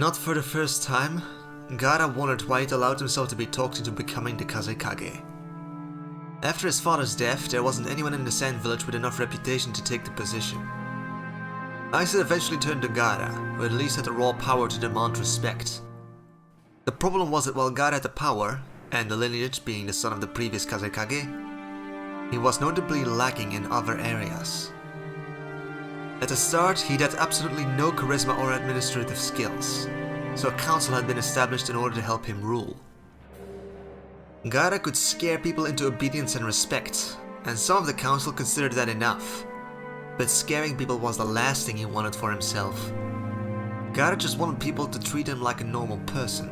Not for the first time, Gaara wondered why he'd allowed himself to be talked into becoming the Kazekage. After his father's death, there wasn't anyone in the Sand Village with enough reputation to take the position. Aizen eventually turned to Gaara, who at least had the raw power to demand respect. The problem was that while Gaara had the power, and the lineage being the son of the previous Kazekage, he was notably lacking in other areas. At the start, he'd had absolutely no charisma or administrative skills, so a council had been established in order to help him rule. Gaara could scare people into obedience and respect, and some of the council considered that enough, but scaring people was the last thing he wanted for himself. Gaara just wanted people to treat him like a normal person,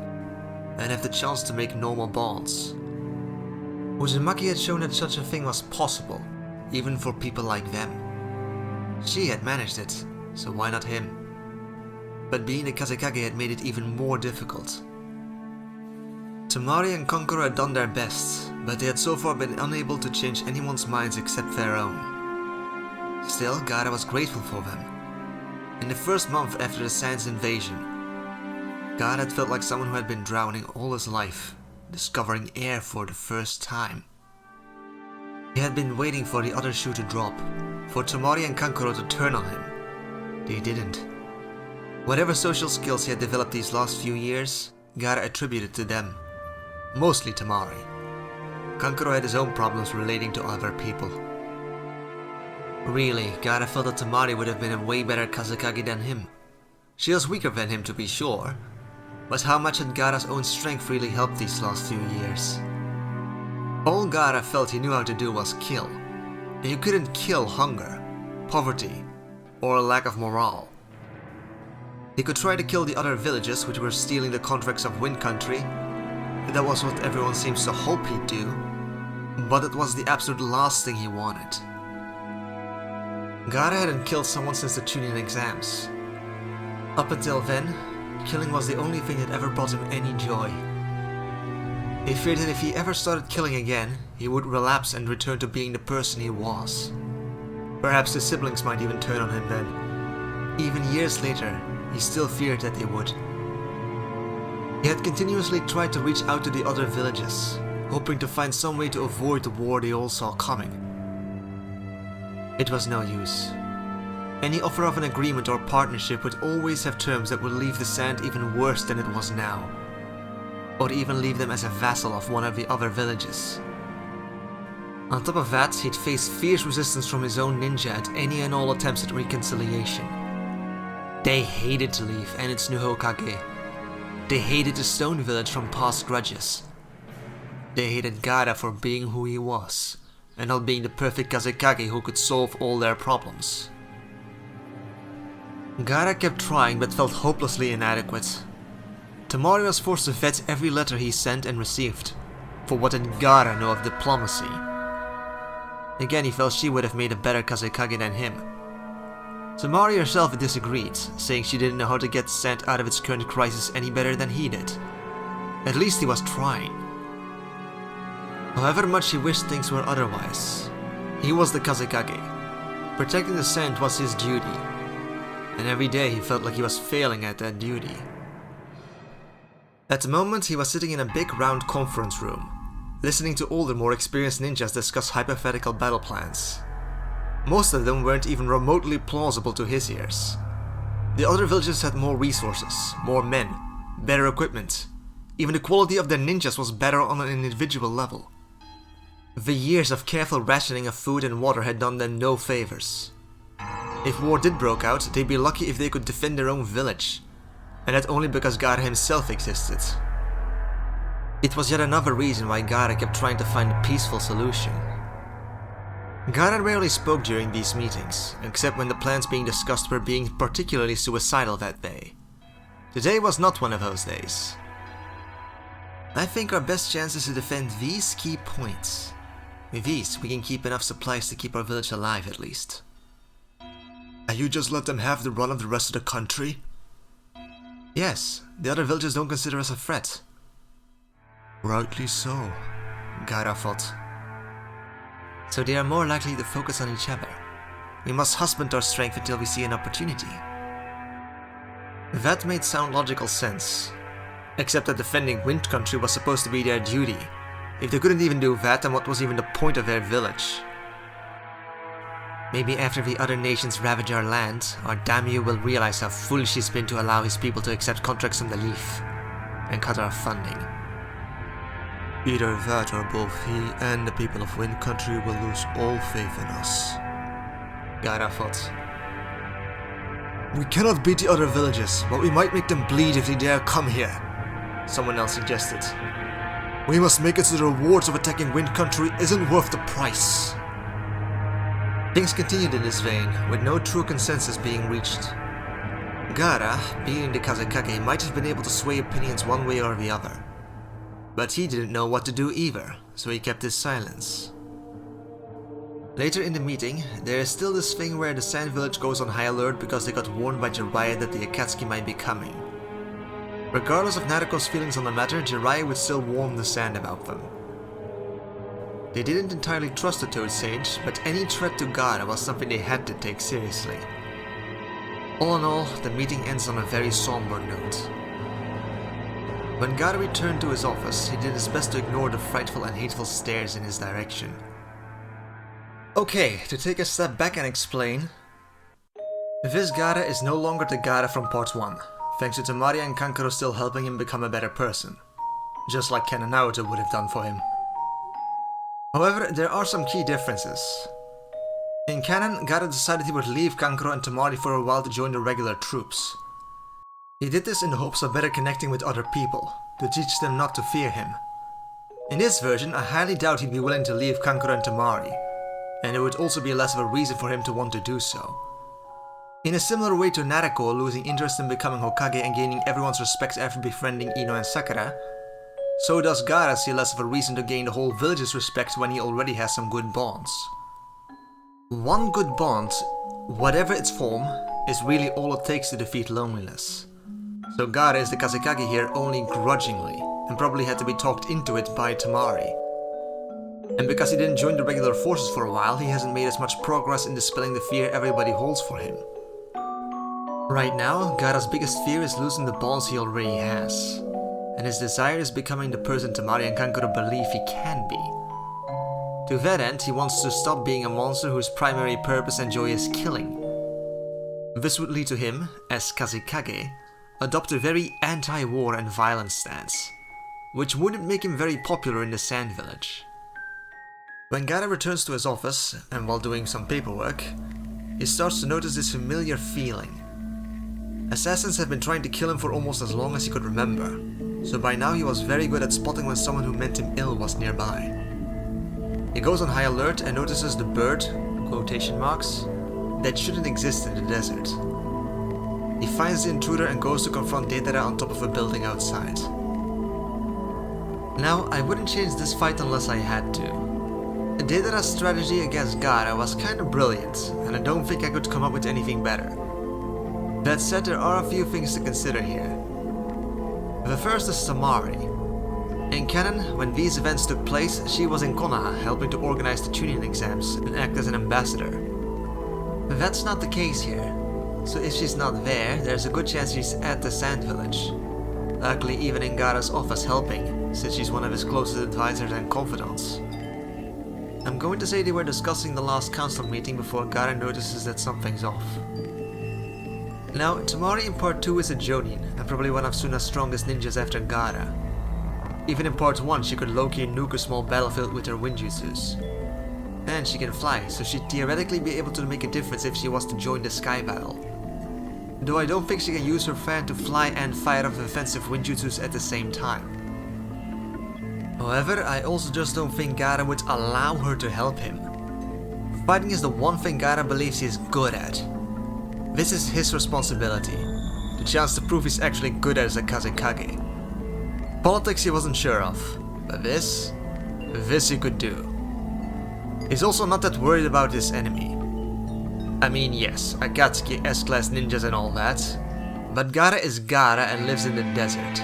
and have the chance to make normal bonds. Uzumaki had shown that such a thing was possible, even for people like them. She had managed it, so why not him? But being a Kazekage had made it even more difficult. Temari and Kankuro had done their best, but they had so far been unable to change anyone's minds except their own. Still, Gaara was grateful for them. In the first month after the Sand's invasion, Gaara had felt like someone who had been drowning all his life, discovering air for the first time. He had been waiting for the other shoe to drop, for Temari and Kankuro to turn on him. They didn't. Whatever social skills he had developed these last few years, Gaara attributed to them. Mostly Temari. Kankuro had his own problems relating to other people. Really, Gaara felt that Temari would have been a way better Kazekage than him. She was weaker than him to be sure, but how much had Gaara's own strength really helped these last few years? All Gaara felt he knew how to do was kill, and you couldn't kill hunger, poverty, or a lack of morale. He could try to kill the other villages which were stealing the contracts of Wind Country, and that was what everyone seems to hope he'd do, but it was the absolute last thing he wanted. Gaara hadn't killed someone since the Chunin exams. Up until then, killing was the only thing that ever brought him any joy. He feared that if he ever started killing again, he would relapse and return to being the person he was. Perhaps his siblings might even turn on him then. Even years later, he still feared that they would. He had continuously tried to reach out to the other villages, hoping to find some way to avoid the war they all saw coming. It was no use. Any offer of an agreement or partnership would always have terms that would leave the Sand even worse than it was now, or even leave them as a vassal of one of the other villages. On top of that, he'd face fierce resistance from his own ninja at any and all attempts at reconciliation. They hated to leave and its new Hokage. They hated the Stone Village from past grudges. They hated Gaara for being who he was, and not being the perfect Kazekage who could solve all their problems. Gaara kept trying but felt hopelessly inadequate. Temari was forced to vet every letter he sent and received, for what did Gaara know of diplomacy? Again, he felt she would have made a better Kazekage than him. Temari herself disagreed, saying she didn't know how to get Sand out of its current crisis any better than he did. At least he was trying. However much he wished things were otherwise, he was the Kazekage. Protecting the Sand was his duty, and every day he felt like he was failing at that duty. At the moment, he was sitting in a big round conference room, listening to older, more experienced ninjas discuss hypothetical battle plans. Most of them weren't even remotely plausible to his ears. The other villages had more resources, more men, better equipment. Even the quality of their ninjas was better on an individual level. The years of careful rationing of food and water had done them no favors. If war did break out, they'd be lucky if they could defend their own village, and that only because Gaara himself existed. It was yet another reason why Gaara kept trying to find a peaceful solution. Gaara rarely spoke during these meetings, except when the plans being discussed were being particularly suicidal that day. Today was not one of those days. I think our best chance is to defend these key points. With these, we can keep enough supplies to keep our village alive at least. And you just let them have the run of the rest of the country? Yes, the other villages don't consider us a threat. Rightly so, Gaara thought. So they are more likely to focus on each other. We must husband our strength until we see an opportunity. That made sound logical sense, except that defending Wind Country was supposed to be their duty. If they couldn't even do that, then what was even the point of their village? Maybe after the other nations ravage our land, our daimyo will realize how foolish he's been to allow his people to accept contracts from the Leaf, and cut our funding. Either that or both he and the people of Wind Country will lose all faith in us. Gaara thought. We cannot beat the other villages, but we might make them bleed if they dare come here, someone else suggested. We must make it so the rewards of attacking Wind Country isn't worth the price. Things continued in this vein, with no true consensus being reached. Gaara, being the Kazekage, might have been able to sway opinions one way or the other. But he didn't know what to do either, so he kept his silence. Later in the meeting, there is still this thing where the Sand Village goes on high alert because they got warned by Jiraiya that the Akatsuki might be coming. Regardless of Naruto's feelings on the matter, Jiraiya would still warn the Sand about them. They didn't entirely trust the Toad Sage, but any threat to Gaara was something they had to take seriously. All in all, the meeting ends on a very somber note. When Gaara returned to his office, he did his best to ignore the frightful and hateful stares in his direction. Okay, to take a step back and explain, this Gaara is no longer the Gaara from part 1, thanks to Temari and Kankuro still helping him become a better person, just like Ken and Naruto would have done for him. However, there are some key differences. In canon, Gaara decided he would leave Kankuro and Temari for a while to join the regular troops. He did this in the hopes of better connecting with other people, to teach them not to fear him. In this version, I highly doubt he'd be willing to leave Kankuro and Temari, and it would also be less of a reason for him to want to do so. In a similar way to Naruto losing interest in becoming Hokage and gaining everyone's respect after befriending Ino and Sakura, so does Gaara see less of a reason to gain the whole village's respect when he already has some good bonds. One good bond, whatever its form, is really all it takes to defeat loneliness. So Gaara is the Kazekage here only grudgingly, and probably had to be talked into it by Temari. And because he didn't join the regular forces for a while, he hasn't made as much progress in dispelling the fear everybody holds for him. Right now, Gaara's biggest fear is losing the bonds he already has, and his desire is becoming the person Temari and Kankuro believe he can be. To that end, he wants to stop being a monster whose primary purpose and joy is killing. This would lead to him, as Kazekage, adopt a very anti-war and violence stance, which wouldn't make him very popular in the Sand Village. When Gaara returns to his office, and while doing some paperwork, he starts to notice this familiar feeling. Assassins have been trying to kill him for almost as long as he could remember, so by now he was very good at spotting when someone who meant him ill was nearby. He goes on high alert and notices the bird, quotation marks, that shouldn't exist in the desert. He finds the intruder and goes to confront Deidara on top of a building outside. Now, I wouldn't change this fight unless I had to. Deidara's strategy against Gaara was kinda brilliant, and I don't think I could come up with anything better. That said, there are a few things to consider here. The first is Temari. In canon, when these events took place, she was in Konoha helping to organize the Chunin exams and act as an ambassador. But that's not the case here, so if she's not there, there's a good chance she's at the Sand Village. Likely even in Gaara's office helping, since she's one of his closest advisors and confidants. I'm going to say they were discussing the last council meeting before Gaara notices that something's off. Now, Temari in part 2 is a Jonin, and probably one of Suna's strongest ninjas after Gaara. Even in part 1 she could low-key nuke a small battlefield with her Winjutsus. And she can fly, so she'd theoretically be able to make a difference if she was to join the sky battle. Though I don't think she can use her fan to fly and fire off offensive Winjutsus at the same time. However, I also just don't think Gaara would allow her to help him. Fighting is the one thing Gaara believes he is good at. This is his responsibility, the chance to prove he's actually good as a Kazekage. Politics he wasn't sure of, but this he could do. He's also not that worried about his enemy. I mean, yes, Akatsuki, S-class ninjas and all that, but Gaara is Gaara and lives in the desert.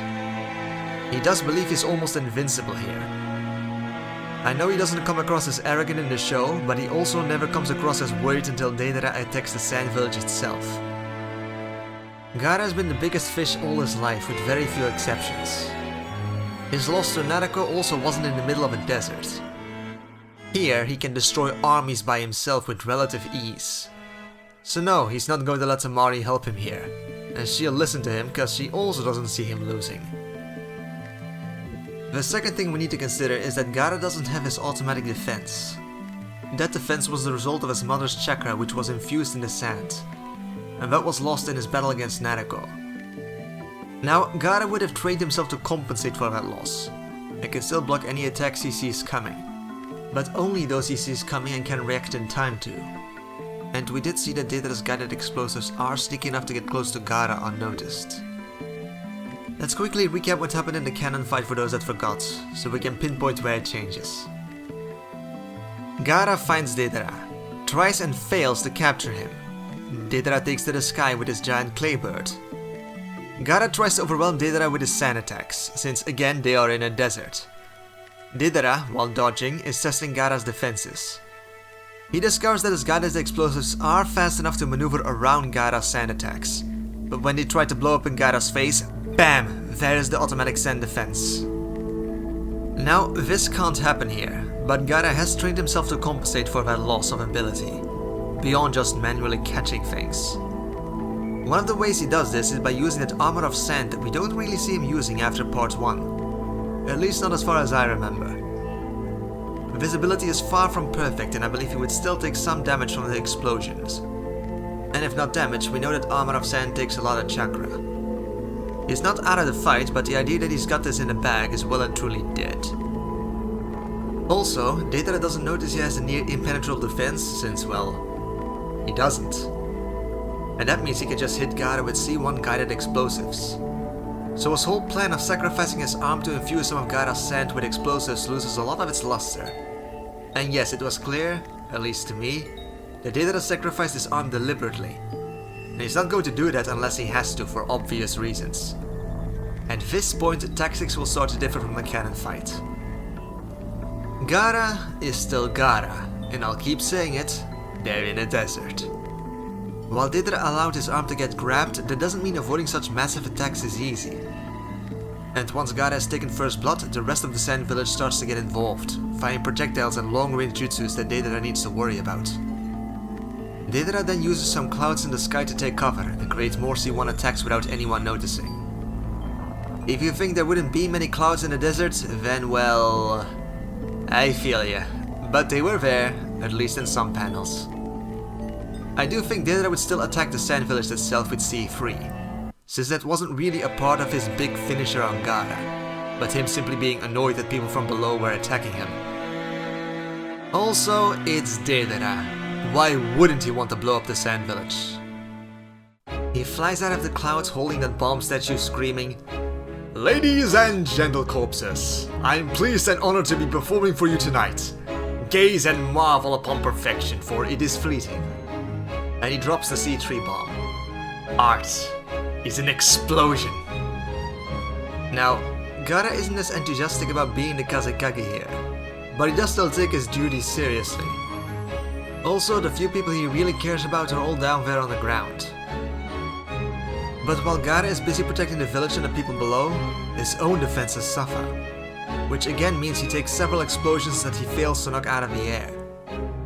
He does believe he's almost invincible here. I know he doesn't come across as arrogant in the show, but he also never comes across as worried until Deidara attacks the Sand Village itself. Gaara has been the biggest fish all his life with very few exceptions. His loss to Naruto also wasn't in the middle of a desert. Here he can destroy armies by himself with relative ease. So no, he's not going to let Tamari help him here, and she'll listen to him cause she also doesn't see him losing. The second thing we need to consider is that Gaara doesn't have his automatic defense. That defense was the result of his mother's chakra, which was infused in the sand, and that was lost in his battle against Naruto. Now, Gaara would have trained himself to compensate for that loss, and can still block any attacks he sees coming, but only those he sees coming and can react in time to. And we did see that Deidara's guided explosives are sneaky enough to get close to Gaara unnoticed. Let's quickly recap what happened in the canon fight for those that forgot, so we can pinpoint where it changes. Gaara finds Deidara, tries and fails to capture him. Deidara takes to the sky with his giant clay bird. Gaara tries to overwhelm Deidara with his sand attacks, since again they are in a desert. Deidara, while dodging, is testing Gaara's defenses. He discovers that his guided explosives are fast enough to maneuver around Gaara's sand attacks, but when they try to blow up in Gaara's face, BAM! There is the automatic sand defense. Now, this can't happen here, but Gaara has trained himself to compensate for that loss of ability, beyond just manually catching things. One of the ways he does this is by using that armor of sand that we don't really see him using after part 1. At least not as far as I remember. His ability is far from perfect, and I believe he would still take some damage from the explosions. And if not damage, we know that armor of sand takes a lot of chakra. He's not out of the fight, but the idea that he's got this in a bag is well and truly dead. Also, Deidara doesn't notice he has a near impenetrable defense, since, well, he doesn't. And that means he can just hit Gaara with C1 guided explosives. So his whole plan of sacrificing his arm to infuse some of Gaara's sand with explosives loses a lot of its luster. And yes, it was clear, at least to me, that Deidara sacrificed his arm deliberately. And he's not going to do that unless he has to for obvious reasons. At this point, tactics will start to differ from the canon fight. Gaara is still Gaara, and I'll keep saying it, they're in a desert. While Deidara allowed his arm to get grabbed, that doesn't mean avoiding such massive attacks is easy. And once Gaara has taken first blood, the rest of the Sand Village starts to get involved, firing projectiles and long-range jutsus that Deidara needs to worry about. Deidara then uses some clouds in the sky to take cover and create more C1 attacks without anyone noticing. If you think there wouldn't be many clouds in the desert, then well, I feel ya, but they were there, at least in some panels. I do think Deidara would still attack the Sand Village itself with C3, since that wasn't really a part of his big finisher on Gaara, but him simply being annoyed that people from below were attacking him. Also, it's Deidara. Why wouldn't he want to blow up the Sand Village? He flies out of the clouds holding that bomb statue screaming, "Ladies and gentle corpses, I am pleased and honored to be performing for you tonight. Gaze and marvel upon perfection, for it is fleeting." And he drops the C3 bomb. Art is an explosion. Now, Gaara isn't as enthusiastic about being the Kazekage here, but he does still take his duties seriously. Also, the few people he really cares about are all down there on the ground. But while Gaara is busy protecting the village and the people below, his own defenses suffer, which again means he takes several explosions that he fails to knock out of the air.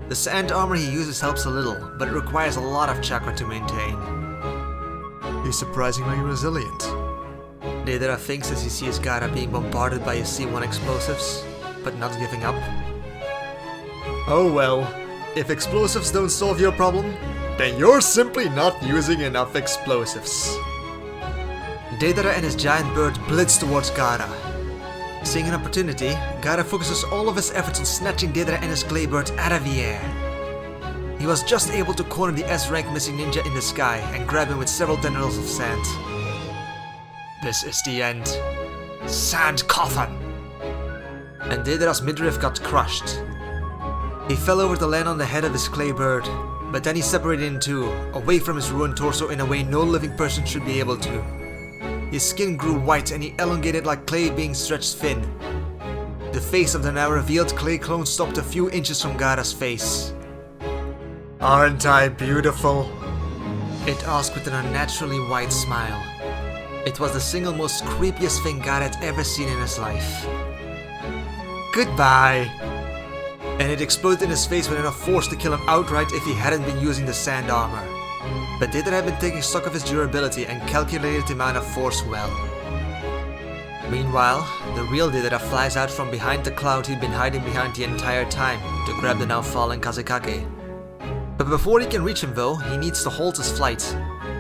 The sand armor he uses helps a little, but it requires a lot of chakra to maintain. He's surprisingly resilient. Deidara thinks as he sees Gaara being bombarded by his C1 explosives, but not giving up. Oh well, if explosives don't solve your problem, then you're simply not using enough explosives. Deidara and his giant bird blitz towards Gaara. Seeing an opportunity, Gaara focuses all of his efforts on snatching Deidara and his clay bird out of the air. He was just able to corner the S-rank missing ninja in the sky and grab him with several tendrils of sand. This is the end. Sand coffin! And Deidara's midriff got crushed. He fell over to land on the head of his clay bird, but then he separated in two, away from his ruined torso in a way no living person should be able to. His skin grew white and he elongated like clay being stretched thin. The face of the now revealed clay clone stopped a few inches from Gaara's face. Aren't I beautiful? It asked with an unnaturally wide smile. It was the single most creepiest thing Gaara had ever seen in his life. Goodbye! And it exploded in his face with enough force to kill him outright if he hadn't been using the sand armor. But Deidara had been taking stock of his durability and calculated the amount of force well. Meanwhile, the real Deidara flies out from behind the cloud he'd been hiding behind the entire time to grab the now fallen Kazekage. But before he can reach him though, he needs to halt his flight,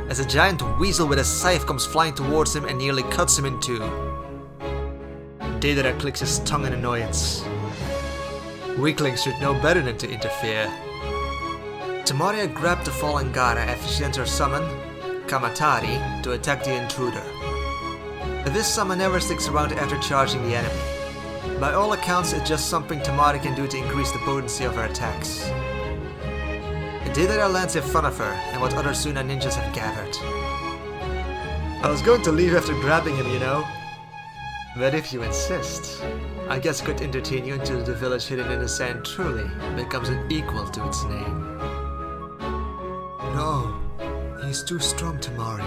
as a giant weasel with a scythe comes flying towards him and nearly cuts him in two. Deidara clicks his tongue in annoyance. Weaklings should know better than to interfere. Temari had grabbed the fallen Gaara after she sent her summon, Kamatari, to attack the intruder. This summon never sticks around after charging the enemy. By all accounts, it's just something Temari can do to increase the potency of her attacks. Deidara lands in front of her and what other Suna ninjas have gathered. I was going to leave after grabbing him, you know. But if you insist, I guess I could entertain you until the village hidden in the sand truly becomes an equal to its name. No, he's too strong, Temari.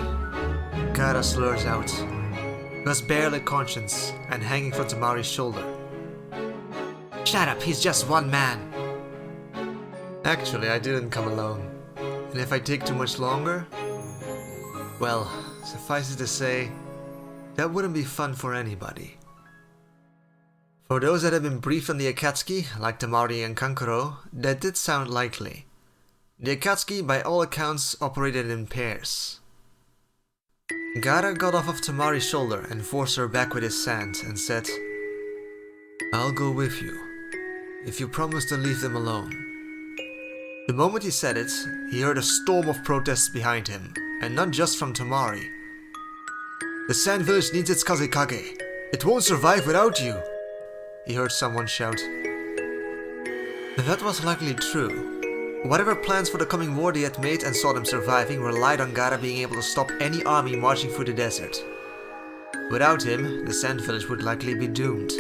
Gaara slurs out. He was barely conscious and hanging from Tamari's shoulder. Shut up, he's just one man. Actually, I didn't come alone. And if I take too much longer, well, suffice it to say, that wouldn't be fun for anybody. For those that have been briefed on the Akatsuki, like Temari and Kankuro, that did sound likely. The Akatsuki, by all accounts, operated in pairs. Gaara got off of Tamari's shoulder and forced her back with his sand and said, I'll go with you, if you promise to leave them alone. The moment he said it, he heard a storm of protests behind him, and not just from Temari. The Sand Village needs its Kazekage. It won't survive without you, he heard someone shout. That was likely true. Whatever plans for the coming war they had made and saw them surviving relied on Gaara being able to stop any army marching through the desert. Without him, the Sand Village would likely be doomed.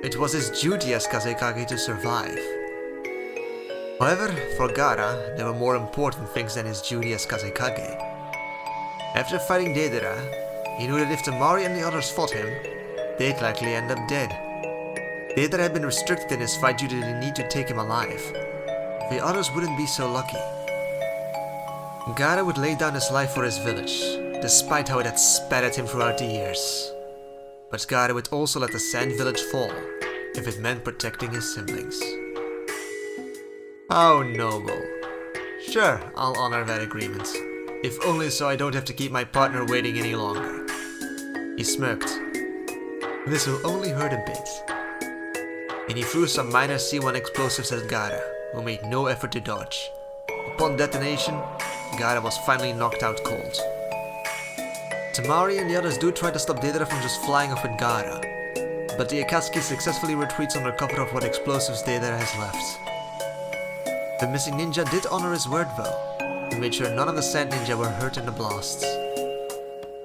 It was his duty as Kazekage to survive. However, for Gaara, there were more important things than his duty as Kazekage. After fighting Deidara, he knew that if Temari and the others fought him, they'd likely end up dead. Deidara had been restricted in his fight due to the need to take him alive. The others wouldn't be so lucky. Gaara would lay down his life for his village, despite how it had spat at him throughout the years. But Gaara would also let the Sand Village fall, if it meant protecting his siblings. How noble. Sure, I'll honor that agreement. If only so I don't have to keep my partner waiting any longer. He smirked. This will only hurt a bit. And he threw some minor C1 explosives at Gaara, who made no effort to dodge. Upon detonation, Gaara was finally knocked out cold. Temari and the others do try to stop Deidara from just flying off with Gaara, but the Akatsuki successfully retreats under cover of what explosives Deidara has left. The missing ninja did honor his word though, and made sure none of the Sand Ninja were hurt in the blasts.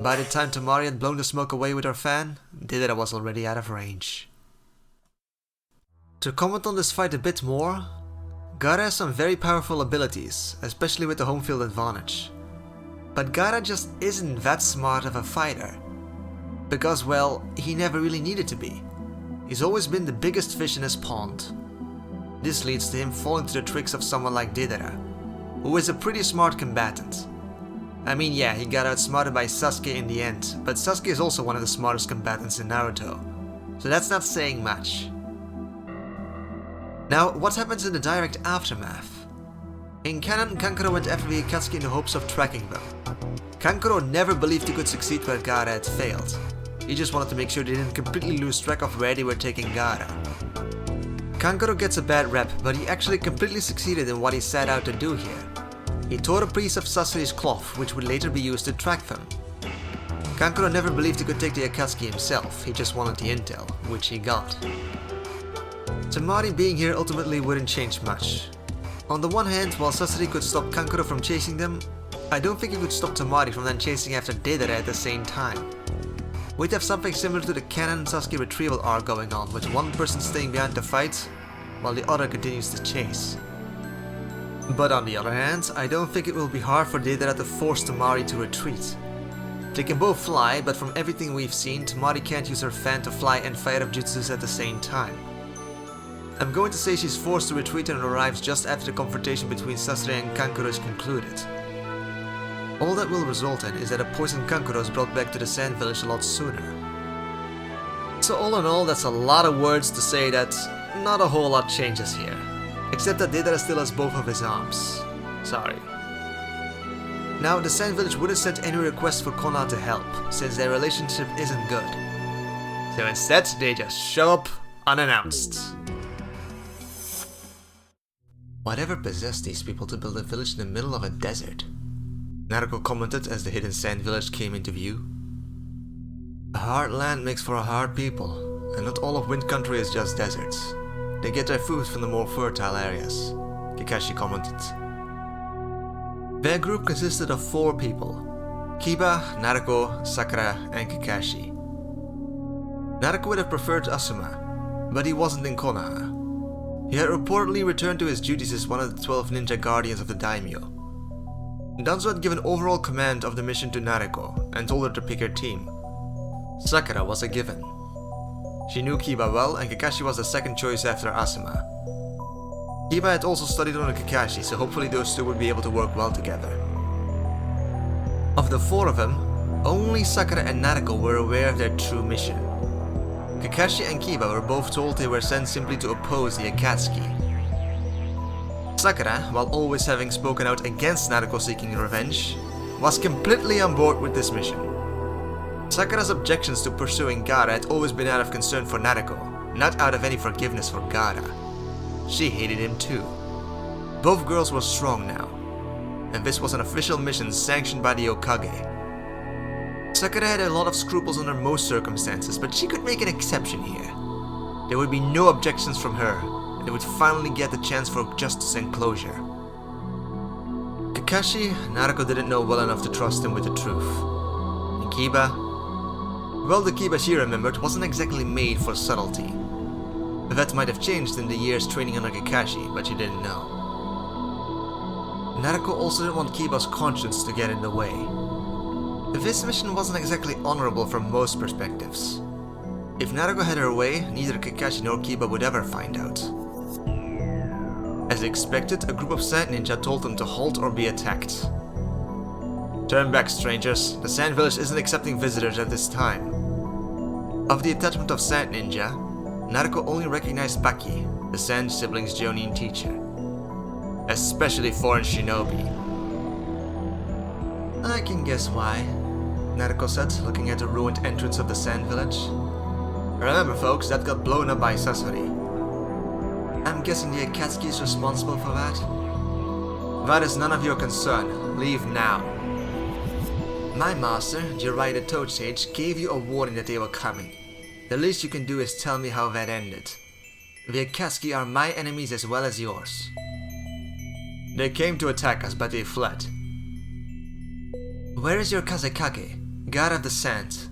By the time Temari had blown the smoke away with her fan, Deidara was already out of range. To comment on this fight a bit more, Gaara has some very powerful abilities, especially with the home field advantage. But Gaara just isn't that smart of a fighter. Because, well, he never really needed to be. He's always been the biggest fish in his pond. This leads to him falling to the tricks of someone like Deidara, who is a pretty smart combatant. I mean, yeah, he got outsmarted by Sasuke in the end, but Sasuke is also one of the smartest combatants in Naruto, so that's not saying much. Now, what happens in the direct aftermath? In canon, Kankuro went after the Akatsuki in the hopes of tracking them. Kankuro never believed he could succeed where Gaara had failed. He just wanted to make sure they didn't completely lose track of where they were taking Gaara. Kankuro gets a bad rep, but he actually completely succeeded in what he set out to do here. He tore a piece of Sasuke's cloth, which would later be used to track them. Kankuro never believed he could take the Akatsuki himself, he just wanted the intel, which he got. Temari being here ultimately wouldn't change much. On the one hand, while Sasori could stop Kankuro from chasing them, I don't think he could stop Temari from then chasing after Deidara at the same time. We'd have something similar to the canon Sasuke retrieval arc going on, with one person staying behind to fight, while the other continues to chase. But on the other hand, I don't think it will be hard for Deidara to force Temari to retreat. They can both fly, but from everything we've seen, Temari can't use her fan to fly and fire up jutsus at the same time. I'm going to say she's forced to retreat and arrives just after the confrontation between Sasori and Kankuro is concluded. All that will result in is that a poisoned Kankuro is brought back to the Sand Village a lot sooner. So all in all, that's a lot of words to say that not a whole lot changes here. Except that Deidara still has both of his arms. Sorry. Now, the Sand Village wouldn't send any requests for Kona to help, since their relationship isn't good. So instead, they just show up unannounced. Whatever possessed these people to build a village in the middle of a desert? Naruto commented as the hidden Sand Village came into view. A hard land makes for a hard people, and not all of Wind Country is just deserts. They get their food from the more fertile areas, Kakashi commented. Their group consisted of 4 people: Kiba, Naruto, Sakura, and Kakashi. Naruto would have preferred Asuma, but he wasn't in Konoha. He had reportedly returned to his duties as one of the 12 ninja guardians of the daimyo. Danzo had given overall command of the mission to Naruto and told her to pick her team. Sakura was a given. She knew Kiba well, and Kakashi was the second choice after Asuma. Kiba had also studied under Kakashi, so hopefully those two would be able to work well together. Of the 4 of them, only Sakura and Naruto were aware of their true mission. Kakashi and Kiba were both told they were sent simply to oppose the Akatsuki. Sakura, while always having spoken out against Naruto seeking revenge, was completely on board with this mission. Sakura's objections to pursuing Gaara had always been out of concern for Naruto, not out of any forgiveness for Gaara. She hated him too. Both girls were strong now, and this was an official mission sanctioned by the Hokage. Sakura had a lot of scruples under most circumstances, but she could make an exception here. There would be no objections from her, and they would finally get the chance for justice and closure. Kakashi, Naruto didn't know well enough to trust him with the truth. And Kiba? Well, the Kiba she remembered wasn't exactly made for subtlety. That might have changed in the years training under Kakashi, but she didn't know. Naruto also didn't want Kiba's conscience to get in the way. This mission wasn't exactly honorable from most perspectives. If Naruto had her way, neither Kakashi nor Kiba would ever find out. As expected, a group of sand ninja told them to halt or be attacked. Turn back, strangers. The Sand Village isn't accepting visitors at this time. Of the attachment of Sand Ninja, Naruto only recognized Baki, the Sand siblings' Jonin teacher. Especially foreign shinobi. I can guess why, Naruto said, looking at the ruined entrance of the Sand Village. Remember folks, that got blown up by Sasori. I'm guessing the Akatsuki is responsible for that? That is none of your concern. Leave now. My master, Jiraiya the Toad Sage, gave you a warning that they were coming. The least you can do is tell me how that ended. The Akatsuki are my enemies as well as yours. They came to attack us, but they fled. Where is your Kazekage, God of the Sand?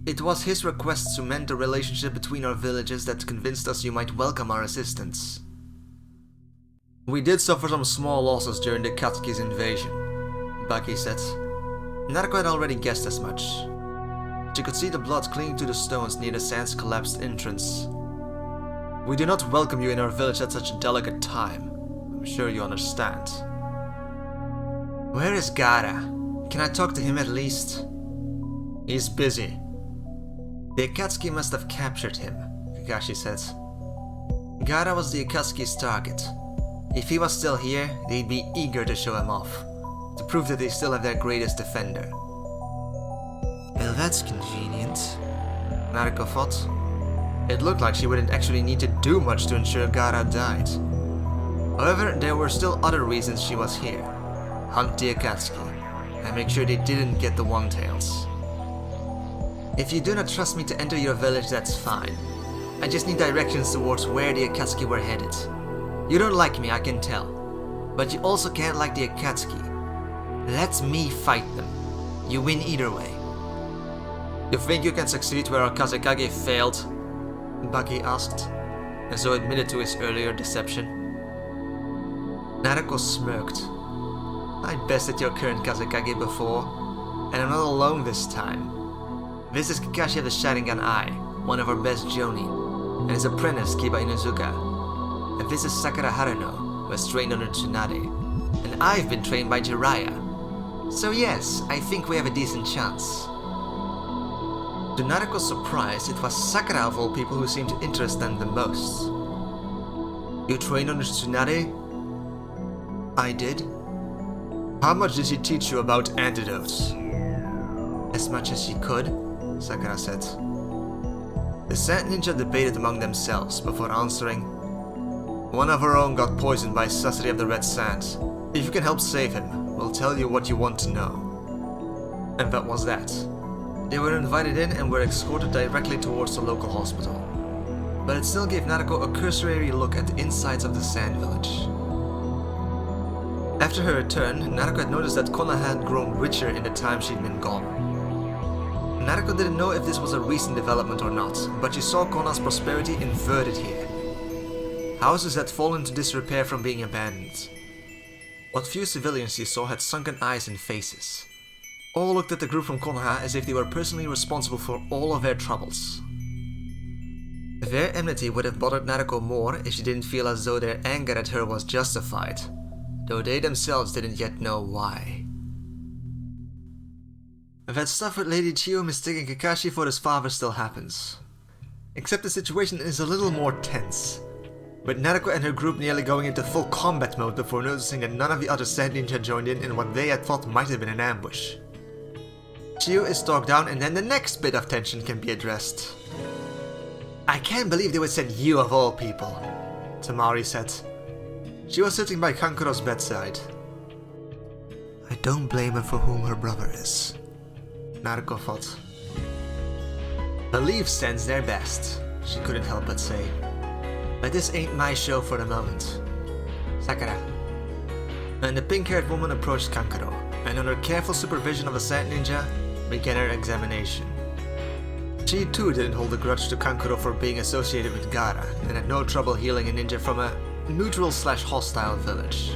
It was his request to mend the relationship between our villages that convinced us you might welcome our assistance. We did suffer some small losses during the Akatsuki's invasion, Baki said. Naruto had already guessed as much. She could see the blood clinging to the stones near the sand's collapsed entrance. We do not welcome you in our village at such a delicate time. I'm sure you understand. Where is Gaara? Can I talk to him at least? He's busy. The Akatsuki must have captured him, Kakashi said. Gaara was the Akatsuki's target. If he was still here, they'd be eager to show him off, to prove that they still have their greatest defender. Well, that's convenient, Naruto thought. It looked like she wouldn't actually need to do much to ensure Gaara died. However, there were still other reasons she was here. Hunt the Akatsuki, and make sure they didn't get the One-Tails. If you do not trust me to enter your village, that's fine. I just need directions towards where the Akatsuki were headed. You don't like me, I can tell. But you also can't like the Akatsuki. Let me fight them. You win either way. You think you can succeed where our Kazekage failed? Baki asked, as though admitted to his earlier deception. Naruto smirked. I bested your current Kazekage before, and I'm not alone this time. This is Kakashi of the Sharingan Eye, one of our best Jonin, and his apprentice Kiba Inuzuka. And this is Sakura Haruno, who was trained under Tsunade, and I've been trained by Jiraiya. So yes, I think we have a decent chance. To Naruto's surprise, it was Sakura of all people who seemed to interest them the most. You trained under Tsunade? I did. How much did she teach you about antidotes? As much as she could, Sakura said. The Sand Ninja debated among themselves before answering. One of our own got poisoned by Sasori of the Red Sand. If you can help save him, we'll tell you what you want to know. And that was that. They were invited in and were escorted directly towards the local hospital. But it still gave Naruto a cursory look at the insides of the Sand Village. After her return, Naruto had noticed that Konoha had grown richer in the time she'd been gone. Naruto didn't know if this was a recent development or not, but she saw Konoha's prosperity inverted here. Houses had fallen into disrepair from being abandoned. What few civilians she saw had sunken eyes and faces. All looked at the group from Konoha as if they were personally responsible for all of their troubles. Their enmity would have bothered Naruto more if she didn't feel as though their anger at her was justified, though they themselves didn't yet know why. That stuff with Lady Chiyo mistaking Kakashi for his father still happens. Except the situation is a little more tense, with Naruto and her group nearly going into full combat mode before noticing that none of the other Sand Ninja joined in what they had thought might have been an ambush. Chiyo is talked down and then the next bit of tension can be addressed. I can't believe they would send you of all people, Tamari said. She was sitting by Kankuro's bedside. I don't blame her for whom her brother is, Naruto thought. Belief sends their best, she couldn't help but say. But this ain't my show for the moment. Sakura. And the pink-haired woman approached Kankuro, and under careful supervision of a Sand Ninja, began her examination. She too didn't hold a grudge to Kankuro for being associated with Gaara, and had no trouble healing a ninja from a neutral/hostile village.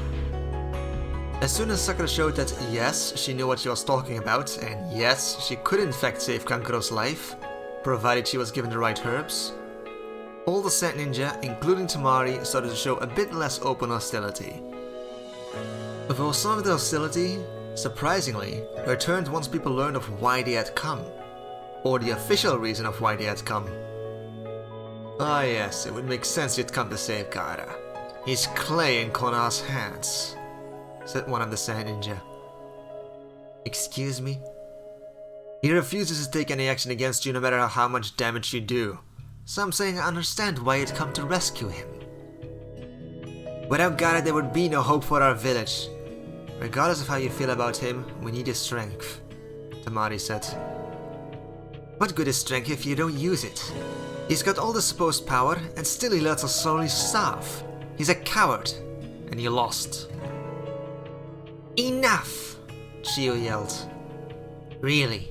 As soon as Sakura showed that yes, she knew what she was talking about, and yes, she could in fact save Kankuro's life, provided she was given the right herbs, all the Sand Ninja, including Tamari, started to show a bit less open hostility. Though some of the hostility, surprisingly, returned once people learned of why they had come, or the official reason of why they had come. Ah yes, it would make sense you'd come to save Gaara. He's clay in Konoha's hands, said one of the Sand Ninja. Excuse me? He refuses to take any action against you no matter how much damage you do. So I'm saying I understand why you'd come to rescue him. Without Gaara there would be no hope for our village. Regardless of how you feel about him, we need his strength, Tamari said. What good is strength if you don't use it? He's got all the supposed power, and still he lets us slowly starve. He's a coward, and he lost. Enough! Chiyo yelled. Really?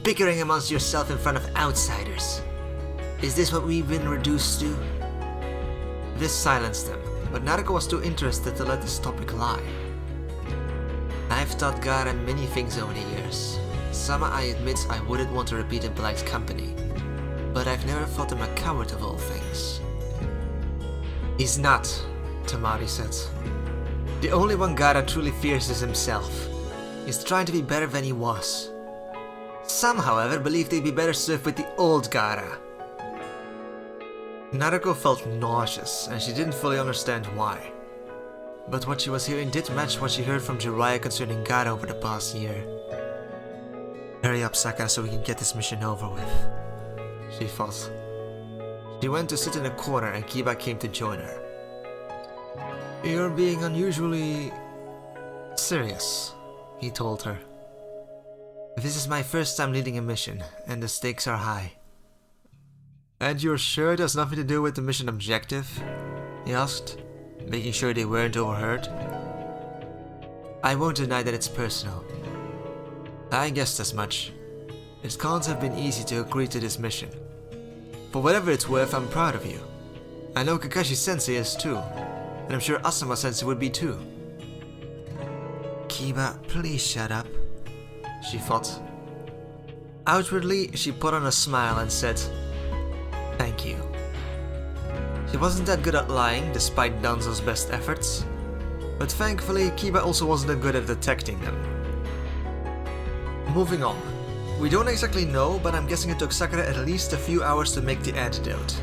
Bickering amongst yourself in front of outsiders? Is this what we've been reduced to? This silenced them, but Naruto was too interested to let this topic lie. I've taught Gaara many things over the years. Some I admit I wouldn't want to repeat in polite company, but I've never thought him a coward of all things. He's not, Tamari said. The only one Gaara truly fears is himself. He's trying to be better than he was. Some, however, believe they'd be better served with the old Gaara. Naruto felt nauseous, and she didn't fully understand why. But what she was hearing did match what she heard from Jiraiya concerning Gaara over the past year. Hurry up, Sakura, so we can get this mission over with, she thought. She went to sit in a corner and Kiba came to join her. You're being unusually serious, he told her. This is my first time leading a mission, and the stakes are high. And you're sure it has nothing to do with the mission objective? He asked, making sure they weren't overheard. I won't deny that it's personal. I guessed as much. It can't have been easy to agree to this mission. For whatever it's worth, I'm proud of you. I know Kakashi-sensei is too. and I'm sure Asuma-sensei would be too. Kiba, please shut up, she thought. Outwardly, she put on a smile and said, "Thank you." She wasn't that good at lying, despite Danzo's best efforts, but thankfully Kiba also wasn't that good at detecting them. Moving on. We don't exactly know, but I'm guessing it took Sakura at least a few hours to make the antidote.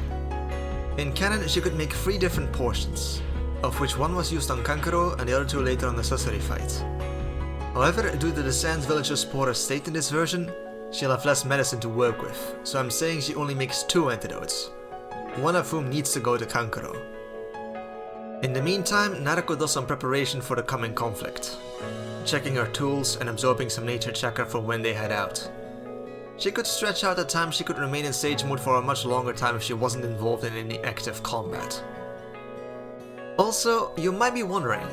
In canon, she could make 3 different portions, of which one was used on Kankuro and the other 2 later on the Sasori fight. However, due to the Sand Villager's poorer state in this version, she'll have less medicine to work with, so I'm saying she only makes 2 antidotes, one of whom needs to go to Kankuro. In the meantime, Naruto does some preparation for the coming conflict, checking her tools and absorbing some nature chakra for when they head out. She could stretch out the time she could remain in sage mode for a much longer time if she wasn't involved in any active combat. Also, you might be wondering,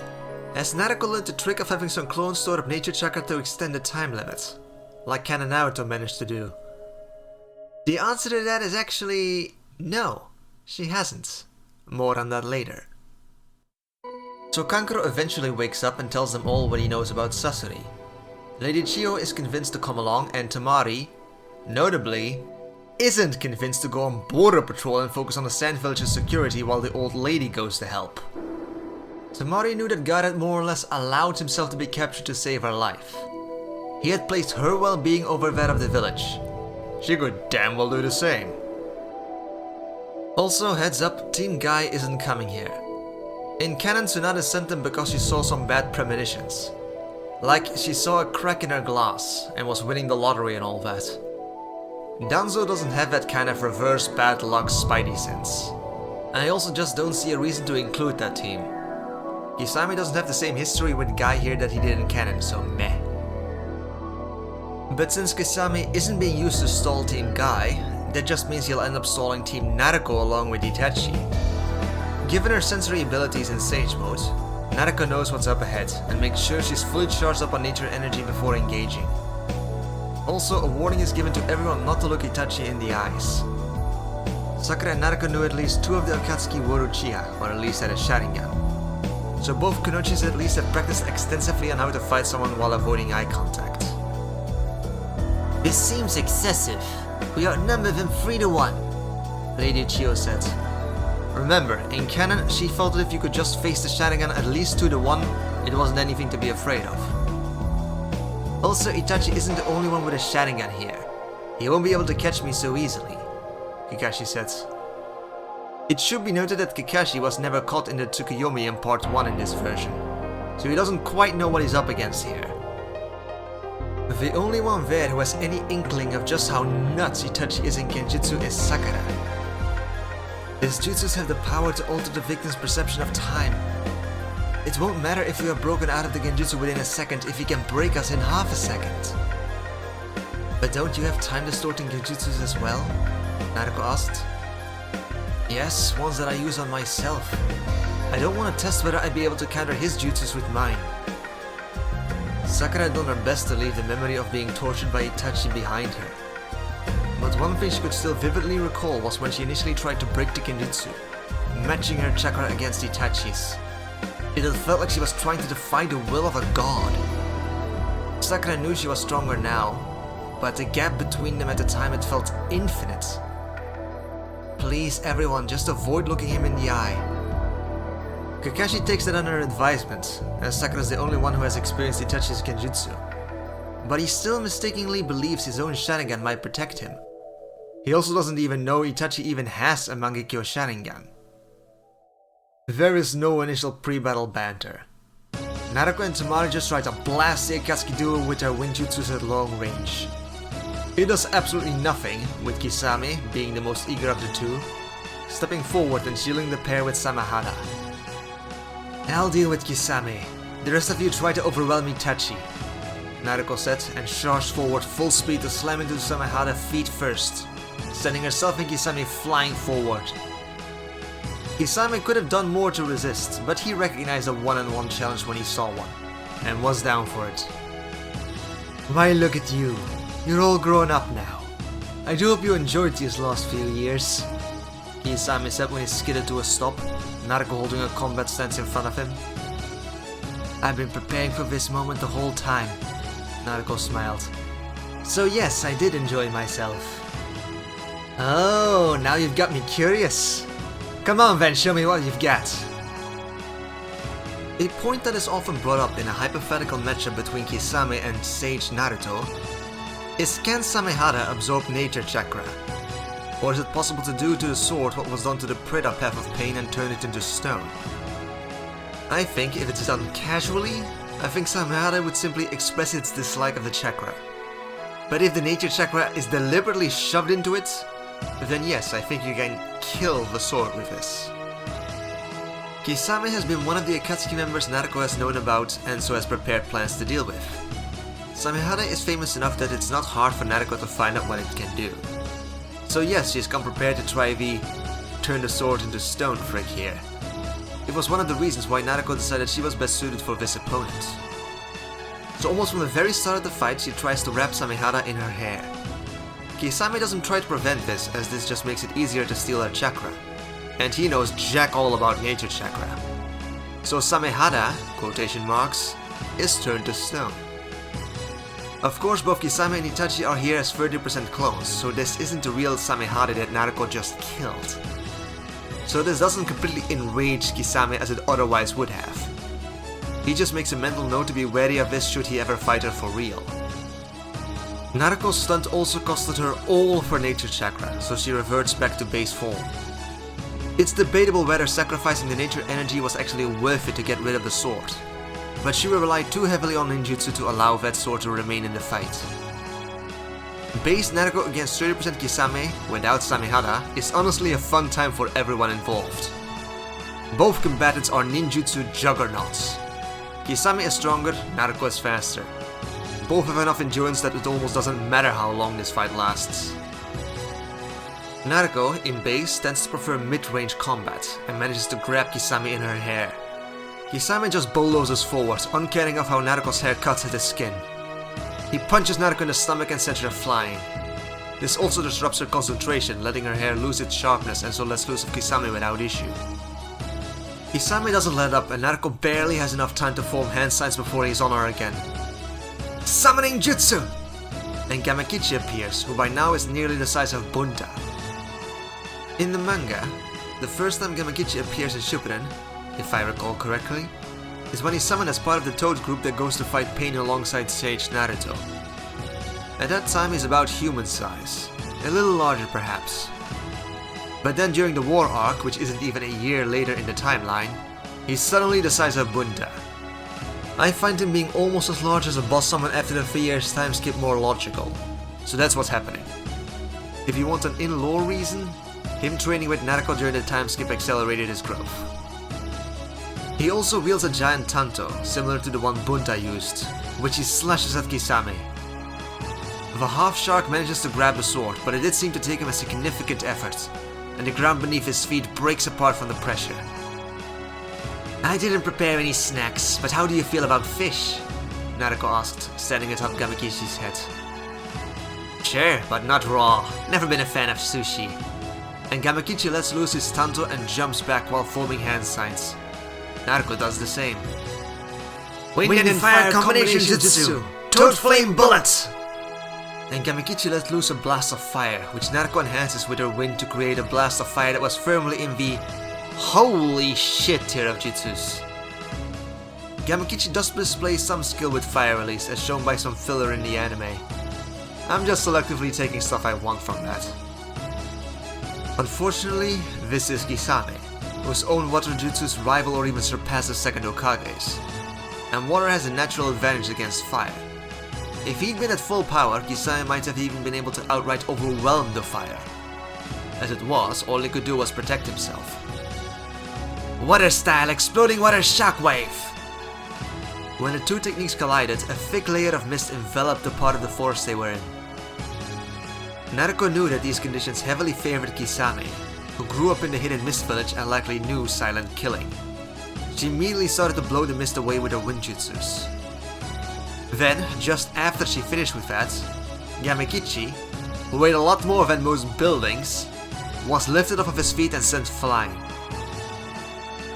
has Naruto learned the trick of having some clones stored up nature chakra to extend the time limit, like Ken and Naruto managed to do? The answer to that is actually no, she hasn't. More on that later. So Kankuro eventually wakes up and tells them all what he knows about Sasori. Lady Chiyo is convinced to come along, and Tamari, notably, isn't convinced to go on border patrol and focus on the Sand Village's security while the old lady goes to help. Tamari knew that God had more or less allowed himself to be captured to save her life. He had placed her well-being over that of the village. She could damn well do the same. Also, heads up, Team Guy isn't coming here. In canon, Tsunade sent them because she saw some bad premonitions. Like, she saw a crack in her glass and was winning the lottery and all that. Danzo doesn't have that kind of reverse bad luck spidey sense. And I also just don't see a reason to include that team. Kisame doesn't have the same history with Guy here that he did in canon, so meh. But since Kisame isn't being used to stall Team Guy, that just means he'll end up stalling Team Naruto along with Itachi. Given her sensory abilities in Sage mode, Naruto knows what's up ahead and makes sure she's fully charged up on nature energy before engaging. Also, a warning is given to everyone not to look Itachi in the eyes. Sakura and Naruto knew at least 2 of the Akatsuki were Uchiha, or at least had a Sharingan. So both Kunoichis at least have practiced extensively on how to fight someone while avoiding eye contact. This seems excessive. We outnumber them 3-1, Lady Chiyo said. Remember, in canon, she felt that if you could just face the Sharingan at least 2-1, it wasn't anything to be afraid of. Also, Itachi isn't the only one with a Sharingan here. He won't be able to catch me so easily, Kakashi said. It should be noted that Kakashi was never caught in the Tsukuyomi in part 1 in this version, so he doesn't quite know what he's up against here. The only one there who has any inkling of just how nuts Itachi is in Genjutsu is Sakura. His jutsus have the power to alter the victim's perception of time. It won't matter if we are broken out of the Genjutsu within a second if he can break us in half a second. But don't you have time distorting Genjutsus as well? Naruto asked. Yes, ones that I use on myself. I don't want to test whether I'd be able to counter his jutsus with mine. Sakura had done her best to leave the memory of being tortured by Itachi behind her. But one thing she could still vividly recall was when she initially tried to break the Genjutsu, matching her chakra against Itachi's. It had felt like she was trying to defy the will of a god. Sakura knew she was stronger now, but the gap between them at the time had felt infinite. Please everyone, just avoid looking him in the eye. Kakashi takes that under advisement, as Sakura is the only one who has experienced Itachi's Genjutsu. But he still mistakenly believes his own Sharingan might protect him. He also doesn't even know Itachi even has a Mangekyo Sharingan. There is no initial pre-battle banter. Naruto and Tamari just try to blast the Akatsuki duo with their Winjutsus at long range. It does absolutely nothing, with Kisame being the most eager of the two, stepping forward and shielding the pair with Samahara. I'll deal with Kisame. The rest of you try to overwhelm Itachi, Naruto said, and charged forward full speed to slam into Samahara feet first, sending herself and Kisame flying forward. Kisame could have done more to resist, but he recognized a one-on-one challenge when he saw one, and was down for it. Why look at you. You're all grown up now. I do hope you enjoyed these last few years, Kisame said when he skidded to a stop, Naruto holding a combat stance in front of him. I've been preparing for this moment the whole time. Naruto smiled. So yes, I did enjoy myself. Oh, now you've got me curious. Come on then, show me what you've got. A point that is often brought up in a hypothetical matchup between Kisame and Sage Naruto is, can Samehada absorb nature chakra? Or is it possible to do to the sword what was done to the Preda path of pain and turn it into stone? I think if it's done casually, I think Samehada would simply express its dislike of the chakra. But if the nature chakra is deliberately shoved into it, then yes, I think you can kill the sword with this. Kisame has been one of the Akatsuki members Naruto has known about and so has prepared plans to deal with. Samehada is famous enough that it's not hard for Naruto to find out what it can do. So yes, she's come prepared to try the turn the sword into stone trick here. It was one of the reasons why Naruto decided she was best suited for this opponent. So almost from the very start of the fight, she tries to wrap Samehada in her hair. Kisame doesn't try to prevent this, as this just makes it easier to steal her chakra. And he knows jack all about nature chakra. So Samehada, quotation marks, is turned to stone. Of course, both Kisame and Itachi are here as 30% clones, so this isn't the real Samehada that Naruto just killed. So this doesn't completely enrage Kisame as it otherwise would have. He just makes a mental note to be wary of this should he ever fight her for real. Naruto's stunt also costed her all of her nature chakra, so she reverts back to base form. It's debatable whether sacrificing the nature energy was actually worth it to get rid of the sword, but she relied too heavily on ninjutsu to allow that sword to remain in the fight. Base Naruto against 30% Kisame without Samehada is honestly a fun time for everyone involved. Both combatants are ninjutsu juggernauts. Kisame is stronger, Naruto is faster. Both have enough endurance that it almost doesn't matter how long this fight lasts. Naruto, in base, tends to prefer mid-range combat and manages to grab Kisame in her hair. Kisame just bulldozes forward, uncaring of how Naruto's hair cuts at his skin. He punches Naruto in the stomach and sends her flying. This also disrupts her concentration, letting her hair lose its sharpness and so lets loose of Kisame without issue. Kisame doesn't let up and Naruto barely has enough time to form hand signs before he's on her again. Summoning Jutsu! And Gamakichi appears, who by now is nearly the size of Bunta. In the manga, the first time Gamakichi appears in Shippuden, if I recall correctly, is when he's summoned as part of the Toad group that goes to fight Pain alongside Sage Naruto. At that time he's about human size, a little larger perhaps. But then during the war arc, which isn't even a year later in the timeline, he's suddenly the size of Bunta. I find him being almost as large as a boss summon after the 3 years time skip more logical, so that's what's happening. If you want an in-lore reason, him training with Naruto during the time skip accelerated his growth. He also wields a giant tanto, similar to the one Bunta used, which he slashes at Kisame. The half-shark manages to grab the sword, but it did seem to take him a significant effort, and the ground beneath his feet breaks apart from the pressure. I didn't prepare any snacks, but how do you feel about fish? Naruto asked, standing atop Gamakichi's head. Sure, but not raw. Never been a fan of sushi. And Gamakichi lets loose his tanto and jumps back while forming hand signs. Naruto does the same. Wind and fire combination jutsu! Toad flame bullet! And Gamakichi lets loose a blast of fire, which Naruto enhances with her wind to create a blast of fire that was firmly in the holy shit tier of jutsus. Gamakichi does display some skill with fire release, as shown by some filler in the anime. I'm just selectively taking stuff I want from that. Unfortunately, this is Kisame, whose own water jutsus rival or even surpass the second Hokage's. And water has a natural advantage against fire. If he'd been at full power, Kisame might have even been able to outright overwhelm the fire. As it was, all he could do was protect himself. Water style exploding water shockwave! When the two techniques collided, a thick layer of mist enveloped the part of the forest they were in. Naruto knew that these conditions heavily favored Kisame, who grew up in the hidden mist village and likely knew silent killing. She immediately started to blow the mist away with her wind jutsus. Then, just after she finished with that, Gamakichi, who weighed a lot more than most buildings, was lifted off of his feet and sent flying.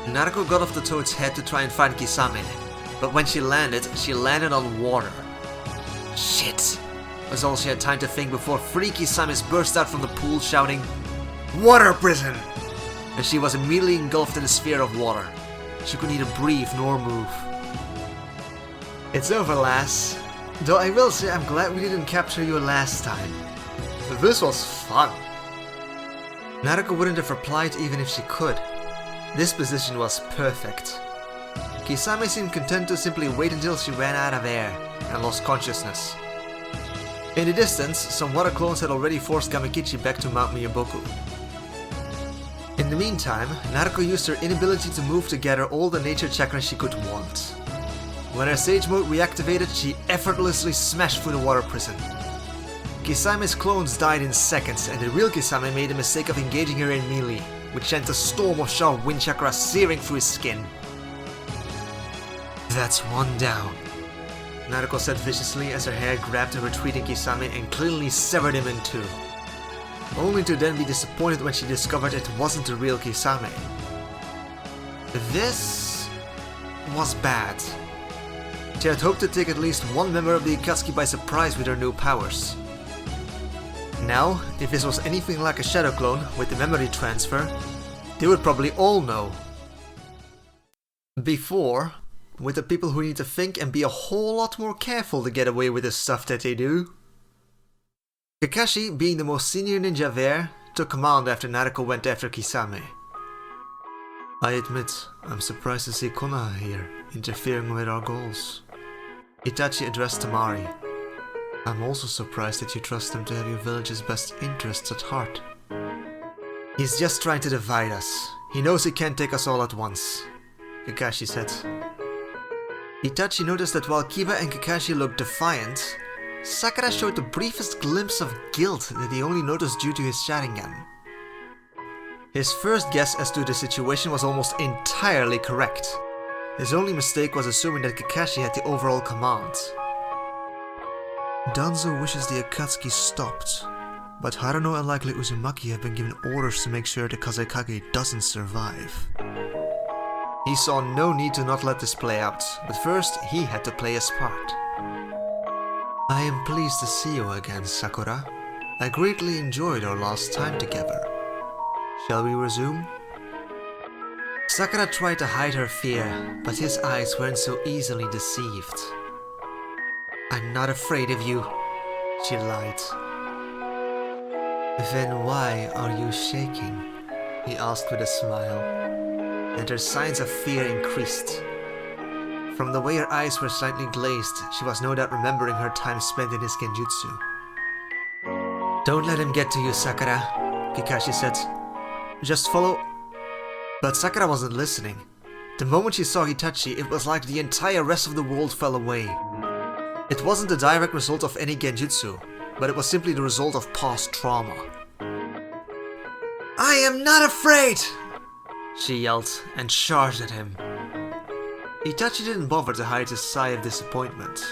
Naruto got off the toad's head to try and find Kisame, but when she landed on water. Shit! Was all she had time to think before three Kisames burst out from the pool shouting, "Water prison!" And she was immediately engulfed in a sphere of water. She could neither breathe nor move. It's over, lass. Though I will say I'm glad we didn't capture you last time. This was fun. Naruto wouldn't have replied even if she could. This position was perfect. Kisame seemed content to simply wait until she ran out of air and lost consciousness. In the distance, some water clones had already forced Gamekichi back to Mount Miyaboku. In the meantime, Naruto used her inability to move to gather all the nature chakra she could want. When her Sage Mode reactivated, she effortlessly smashed through the water prison. Kisame's clones died in seconds, and the real Kisame made the mistake of engaging her in melee, which sent a storm of sharp wind chakra searing through his skin. "That's one down," Naruto said viciously as her hair grabbed the retreating Kisame and cleanly severed him in two. Only to then be disappointed when she discovered it wasn't the real Kisame. This was bad. She had hoped to take at least one member of the Akatsuki by surprise with her new powers. Now, if this was anything like a shadow clone with the memory transfer, they would probably all know. Before, with the people who need to think and be a whole lot more careful to get away with the stuff that they do. Kakashi, being the most senior ninja there, took command after Naruto went after Kisame. "I admit, I'm surprised to see Konoha here, interfering with our goals." Itachi addressed Tamari. "I'm also surprised that you trust him to have your village's best interests at heart." "He's just trying to divide us. He knows he can't take us all at once," Kakashi said. Itachi noticed that while Kiba and Kakashi looked defiant, Sakura showed the briefest glimpse of guilt that he only noticed due to his Sharingan. His first guess as to the situation was almost entirely correct. His only mistake was assuming that Kakashi had the overall command. "Danzo wishes the Akatsuki stopped, but Haruno and likely Uzumaki have been given orders to make sure the Kazekage doesn't survive." He saw no need to not let this play out, but first he had to play his part. "I am pleased to see you again, Sakura. I greatly enjoyed our last time together. Shall we resume?" Sakura tried to hide her fear, but his eyes weren't so easily deceived. "I'm not afraid of you," she lied. "Then why are you shaking?" he asked with a smile, and her signs of fear increased. From the way her eyes were slightly glazed, she was no doubt remembering her time spent in his genjutsu. "Don't let him get to you, Sakura," Kakashi said. "Just follow..." But Sakura wasn't listening. The moment she saw Itachi, it was like the entire rest of the world fell away. It wasn't the direct result of any genjutsu, but it was simply the result of past trauma. "I am not afraid!" she yelled and charged at him. Itachi didn't bother to hide his sigh of disappointment.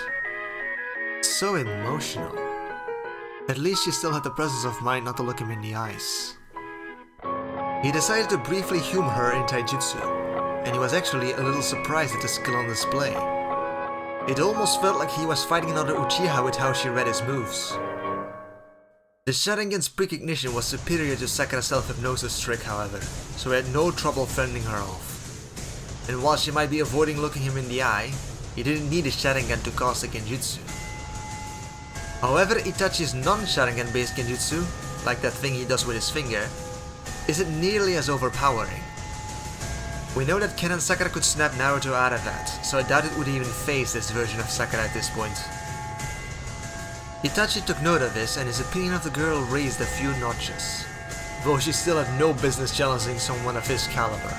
So emotional. At least she still had the presence of mind not to look him in the eyes. He decided to briefly humor her in taijutsu, and he was actually a little surprised at the skill on display. It almost felt like he was fighting another Uchiha with how she read his moves. The Sharingan's precognition was superior to Sakura's self-hypnosis trick, however, so he had no trouble fending her off. And while she might be avoiding looking him in the eye, he didn't need his Sharingan to cast a genjutsu. However, Itachi's non-Sharingan based genjutsu, like that thing he does with his finger, isn't nearly as overpowering. We know that Ken and Sakura could snap Naruto out of that, so I doubt it would even face this version of Sakura at this point. Itachi took note of this, and his opinion of the girl raised a few notches, though she still had no business challenging someone of his caliber.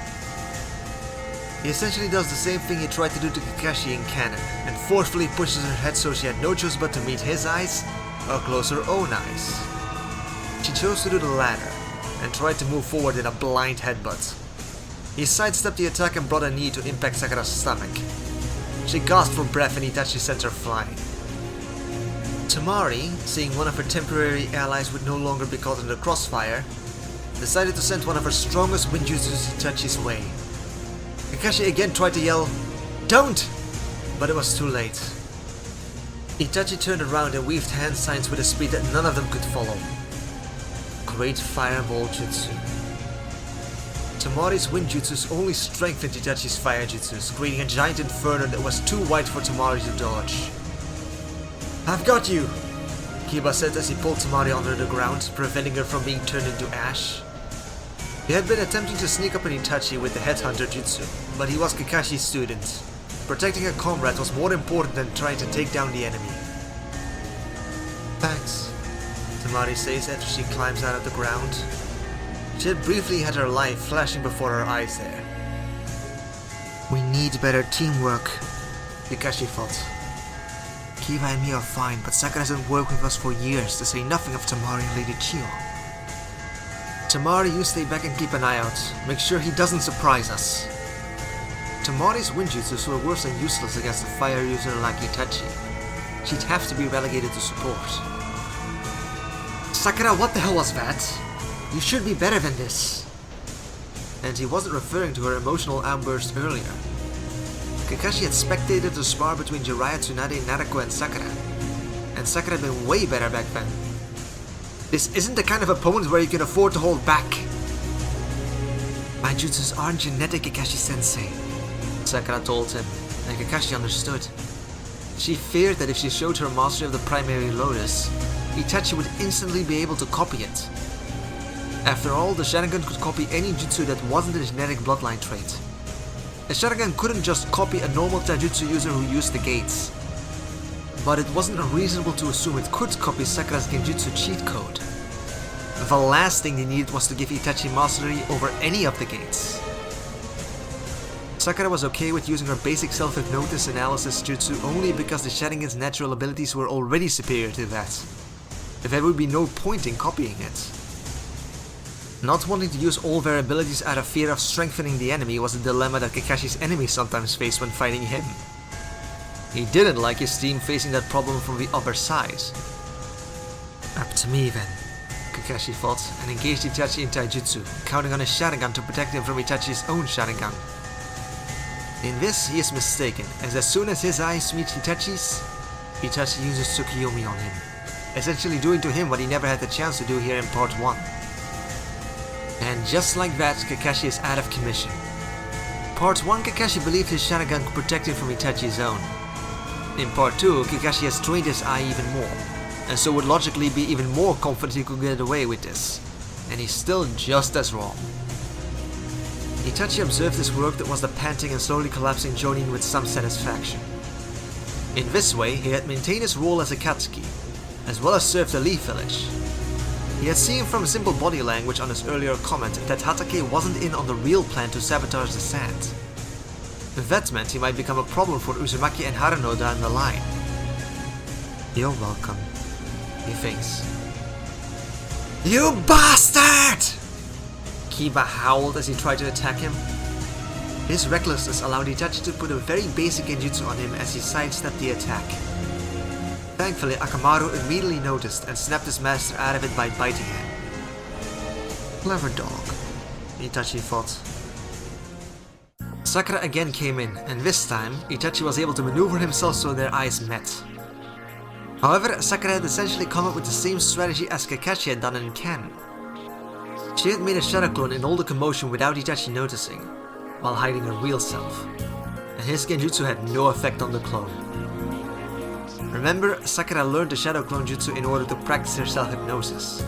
He essentially does the same thing he tried to do to Kakashi in canon, and forcefully pushes her head so she had no choice but to meet his eyes, or close her own eyes. She chose to do the latter, and tried to move forward in a blind headbutt. He sidestepped the attack and brought a knee to impact Sakura's stomach. She gasped for breath and Itachi sent her flying. Tamari, seeing one of her temporary allies would no longer be caught in the crossfire, decided to send one of her strongest winjutsus Itachi's way. Kakashi again tried to yell, "Don't!" but it was too late. Itachi turned around and weaved hand signs with a speed that none of them could follow. Great Fireball Jutsu. Tamari's wind jutsus only strengthened Itachi's fire jutsus, creating a giant inferno that was too wide for Tamari to dodge. "I've got you!" Kiba said as he pulled Tamari under the ground, preventing her from being turned into ash. He had been attempting to sneak up on Itachi with the Headhunter jutsu, but he was Kakashi's student. Protecting a comrade was more important than trying to take down the enemy. "Thanks," Tamari says after she climbs out of the ground. She had briefly had her life flashing before her eyes there. "We need better teamwork," Kakashi thought. "Kiba and me are fine, but Sakura hasn't worked with us for years, to say nothing of Tamari and Lady Chio. Tamari, you stay back and keep an eye out. Make sure he doesn't surprise us." Tamari's windjutsus were worse than useless against a fire user like Itachi. She'd have to be relegated to support. "Sakura, what the hell was that? You should be better than this." And he wasn't referring to her emotional outburst earlier. Kakashi had spectated the spar between Jiraiya, Tsunade, Narako and Sakura. And Sakura had been way better back then. This isn't the kind of opponent where you can afford to hold back. "My jutsus aren't genetic, Kakashi-sensei," Sakura told him, and Kakashi understood. She feared that if she showed her mastery of the primary lotus, Itachi would instantly be able to copy it. After all, the Sharingan could copy any jutsu that wasn't a genetic bloodline trait. A Sharingan couldn't just copy a normal taijutsu user who used the gates. But it wasn't unreasonable to assume it could copy Sakura's genjutsu cheat code. The last thing they needed was to give Itachi mastery over any of the gates. Sakura was okay with using her basic self-hypnosis analysis jutsu only because the Sharingan's natural abilities were already superior to that. There would be no point in copying it. Not wanting to use all their abilities out of fear of strengthening the enemy was a dilemma that Kakashi's enemies sometimes faced when fighting him. He didn't like his team facing that problem from the other side. "Up to me then," Kakashi thought, and engaged Itachi in taijutsu, counting on his Sharingan to protect him from Itachi's own Sharingan. In this, he is mistaken, as soon as his eyes meet Itachi's, Itachi uses Tsukiyomi on him, essentially doing to him what he never had the chance to do here in Part 1. And just like that, Kakashi is out of commission. Part 1, Kakashi believed his Sharingan could protect him from Itachi's own. In Part 2, Kakashi has trained his eye even more, and so would logically be even more confident he could get away with this. And he's still just as wrong. Itachi observed his work that was the panting and slowly collapsing Jonin with some satisfaction. In this way, he had maintained his role as a Katsuki, as well as served the Leaf Village. He had seen from simple body language on his earlier comment that Hatake wasn't in on the real plan to sabotage the sand. That meant he might become a problem for Uzumaki and Haruno down the line. "You're welcome," he thinks. "You bastard!" Kiba howled as he tried to attack him. His recklessness allowed Itachi to put a very basic genjutsu on him as he sidestepped the attack. Thankfully, Akamaru immediately noticed and snapped his master out of it by biting him. "Clever dog," Itachi thought. Sakura again came in, and this time, Itachi was able to maneuver himself so their eyes met. However, Sakura had essentially come up with the same strategy as Kakashi had done in Ken. She had made a shadow clone in all the commotion without Itachi noticing, while hiding her real self, and his genjutsu had no effect on the clone. Remember, Sakura learned the shadow clone jutsu in order to practice her self-hypnosis.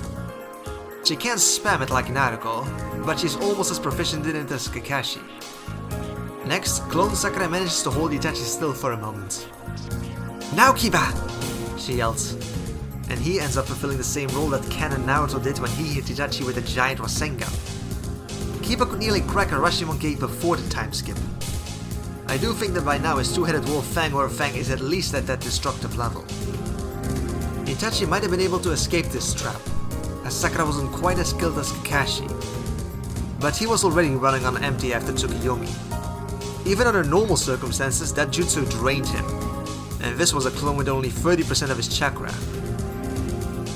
She can't spam it like Naruto, but she's almost as proficient in it as Kakashi. Next, clone Sakura manages to hold Itachi still for a moment. "Now Kiba!" she yells. And he ends up fulfilling the same role that Ken and Naruto did when he hit Itachi with a giant Rasengan. Kiba could nearly crack a Rashomon gate before the time skip. I do think that by now his two-headed wolf Fang or Fang is at least at that destructive level. Itachi might have been able to escape this trap, as Sakura wasn't quite as skilled as Kakashi. But he was already running on empty after Tsukiyomi. Even under normal circumstances, that jutsu drained him, and this was a clone with only 30% of his chakra.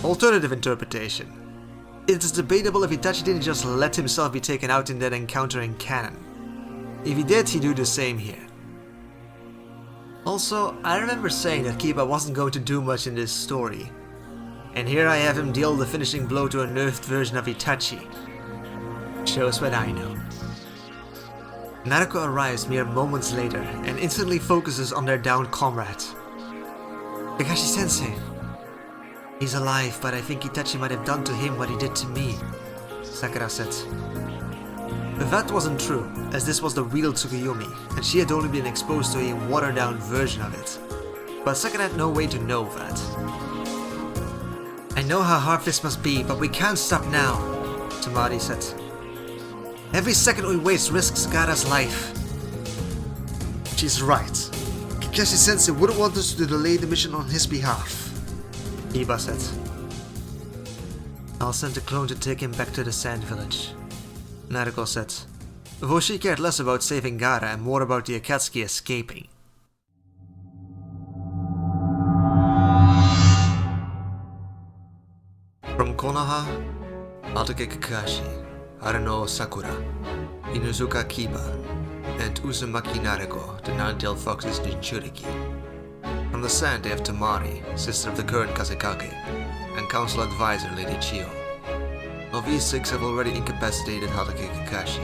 Alternative interpretation. It is debatable if Itachi didn't just let himself be taken out in that encounter in canon. If he did, he'd do the same here. Also, I remember saying that Kiba wasn't going to do much in this story. And here I have him deal the finishing blow to a nerfed version of Itachi. Shows what I know. Naruto arrives mere moments later and instantly focuses on their downed comrade. Kakashi-sensei. He's alive, but I think Itachi might have done to him what he did to me, Sakura said. That wasn't true, as this was the real Tsukuyomi, and she had only been exposed to a watered-down version of it. But Sakura had no way to know that. I know how hard this must be, but we can't stop now, Tamari said. Every second we waste risks Gaara's life. She's right. Kakashi-sensei wouldn't want us to delay the mission on his behalf, Kiba said. I'll send a clone to take him back to the Sand Village, Naruto said, though she cared less about saving Gaara and more about the Akatsuki escaping. From Konoha, Hatake Kakashi, Haruno Sakura, Inuzuka Kiba, and Uzumaki Naruto did not tell Fox's Jinchuriki. From the sand they have Tamari, sister of the current Kazekage, and council advisor Lady Chiyo. Of these 6 have already incapacitated Hatake Kakashi.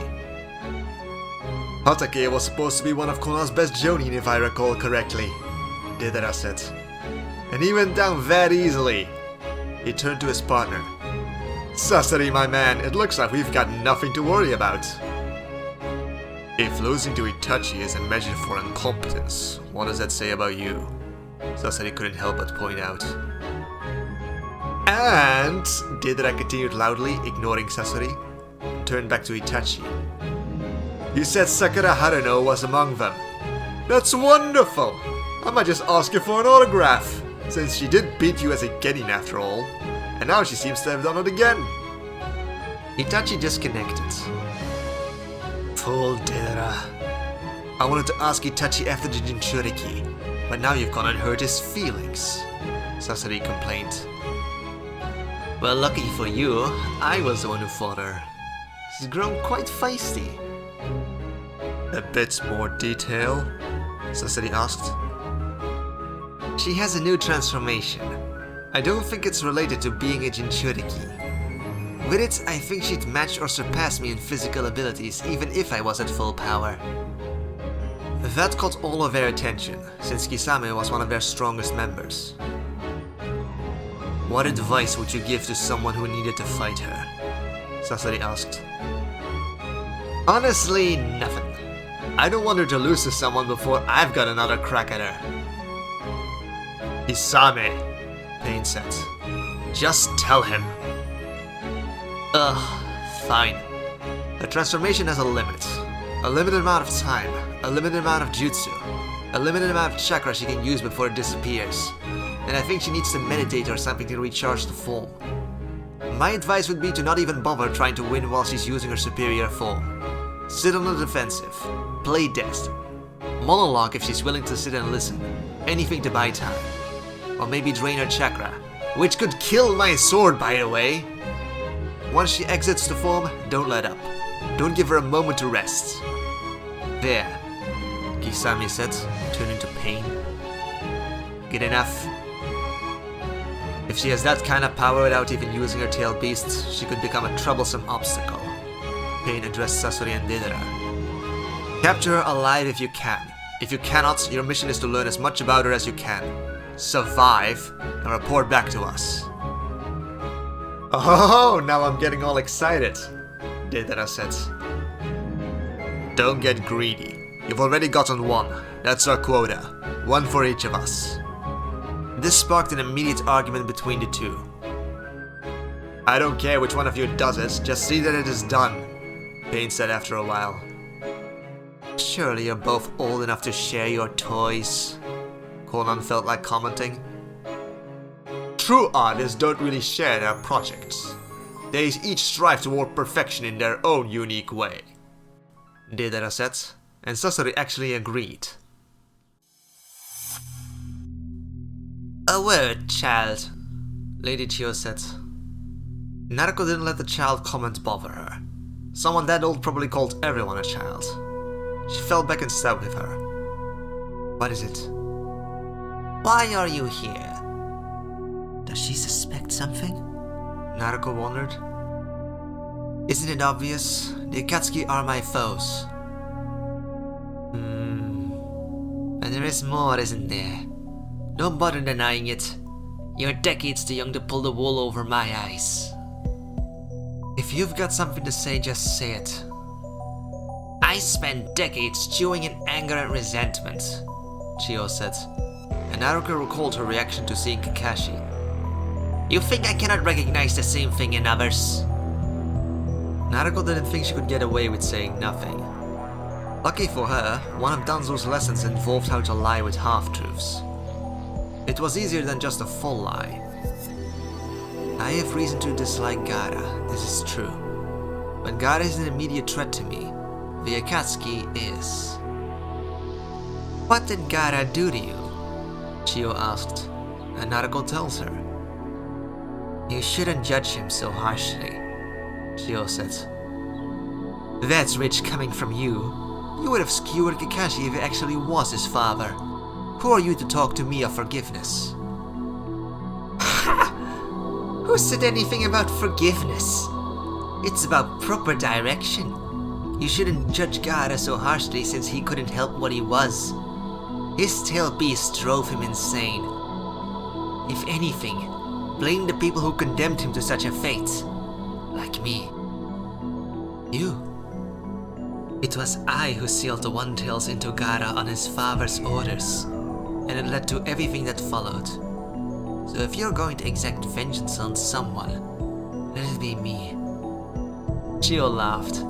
Hatake was supposed to be one of Konoha's best jonin if I recall correctly, Deidara said. And he went down very easily. He turned to his partner. Sasori, my man, it looks like we've got nothing to worry about. If losing to Itachi is a measure for incompetence, what does that say about you? Sasori couldn't help but point out. And Deidara continued loudly, ignoring Sasori, and turned back to Itachi. You said Sakura Haruno was among them. That's wonderful! I might just ask her for an autograph, since she did beat you as a genin after all, and now she seems to have done it again. Itachi disconnected. Fool Deidara. I wanted to ask Itachi after the Jinchuriki, but now you've gone and hurt his feelings, Sasori complained. Well, lucky for you, I was the one who fought her. She's grown quite feisty. A bit more detail? Sasori asked. She has a new transformation. I don't think it's related to being a Jinchuriki. With it, I think she'd match or surpass me in physical abilities, even if I was at full power. That caught all of their attention, since Kisame was one of their strongest members. What advice would you give to someone who needed to fight her? Sasori asked. Honestly, nothing. I don't want her to lose to someone before I've got another crack at her. Kisame, Pain said. Just tell him. Fine. The transformation has a limit. A limited amount of time, a limited amount of jutsu, a limited amount of chakra she can use before it disappears. And I think she needs to meditate or something to recharge the form. My advice would be to not even bother trying to win while she's using her superior form. Sit on the defensive, play dead, monologue if she's willing to sit and listen, anything to buy time. Or maybe drain her chakra, which could kill my sword, by the way. Once she exits the form, don't let up. Don't give her a moment to rest. There, Kisame said, turning to Pain. Good enough. If she has that kind of power without even using her tail beasts, she could become a troublesome obstacle. Pain addressed Sasori and Deidara. Capture her alive if you can. If you cannot, your mission is to learn as much about her as you can. Survive, and report back to us. Oh, now I'm getting all excited, Deidara said. Don't get greedy. You've already gotten 1. That's our quota. 1 for each of us. This sparked an immediate argument between the two. I don't care which one of you does it, just see that it is done, Pain said after a while. Surely you're both old enough to share your toys, Conan felt like commenting. True artists don't really share their projects. They each strive toward perfection in their own unique way, Deidara said, and Sasori actually agreed. A word, child, Lady Chiyo said. Naruto didn't let the child comment bother her. Someone that old probably called everyone a child. She fell back in step with her. What is it? Why are you here? Does she suspect something? Naruto wondered. Isn't it obvious? The Akatsuki are my foes. But there is more, isn't there? Don't bother denying it. You're decades too young to pull the wool over my eyes. If you've got something to say, just say it. I spent decades chewing in anger and resentment, Chiyo said, and Naruto recalled her reaction to seeing Kakashi. You think I cannot recognize the same thing in others? Naruto didn't think she could get away with saying nothing. Lucky for her, one of Danzo's lessons involved how to lie with half-truths. It was easier than just a full lie. I have reason to dislike Gaara, this is true. But Gaara is an immediate threat to me. The Akatsuki is. What did Gaara do to you? Chiyo asked, and Naruto tells her. You shouldn't judge him so harshly, Chiyo said. That's rich coming from you. You would have skewered Kakashi if he actually was his father. Who are you to talk to me of forgiveness? Who said anything about forgiveness? It's about proper direction. You shouldn't judge Gaara so harshly since he couldn't help what he was. His tail beast drove him insane. If anything, blame the people who condemned him to such a fate. Like me. You. It was I who sealed the One-Tails into Gaara on his father's orders, and it led to everything that followed. So if you're going to exact vengeance on someone, let it be me. Chiyo laughed.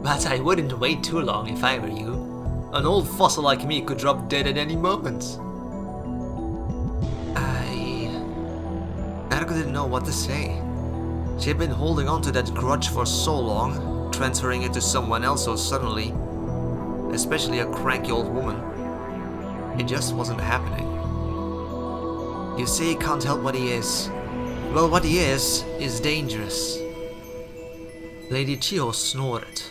But I wouldn't wait too long if I were you. An old fossil like me could drop dead at any moment. Naruto didn't know what to say. She had been holding on to that grudge for so long, transferring it to someone else so suddenly, especially a cranky old woman. It just wasn't happening. You say he can't help what he is. Well, what he is dangerous. Lady Chiyo snorted.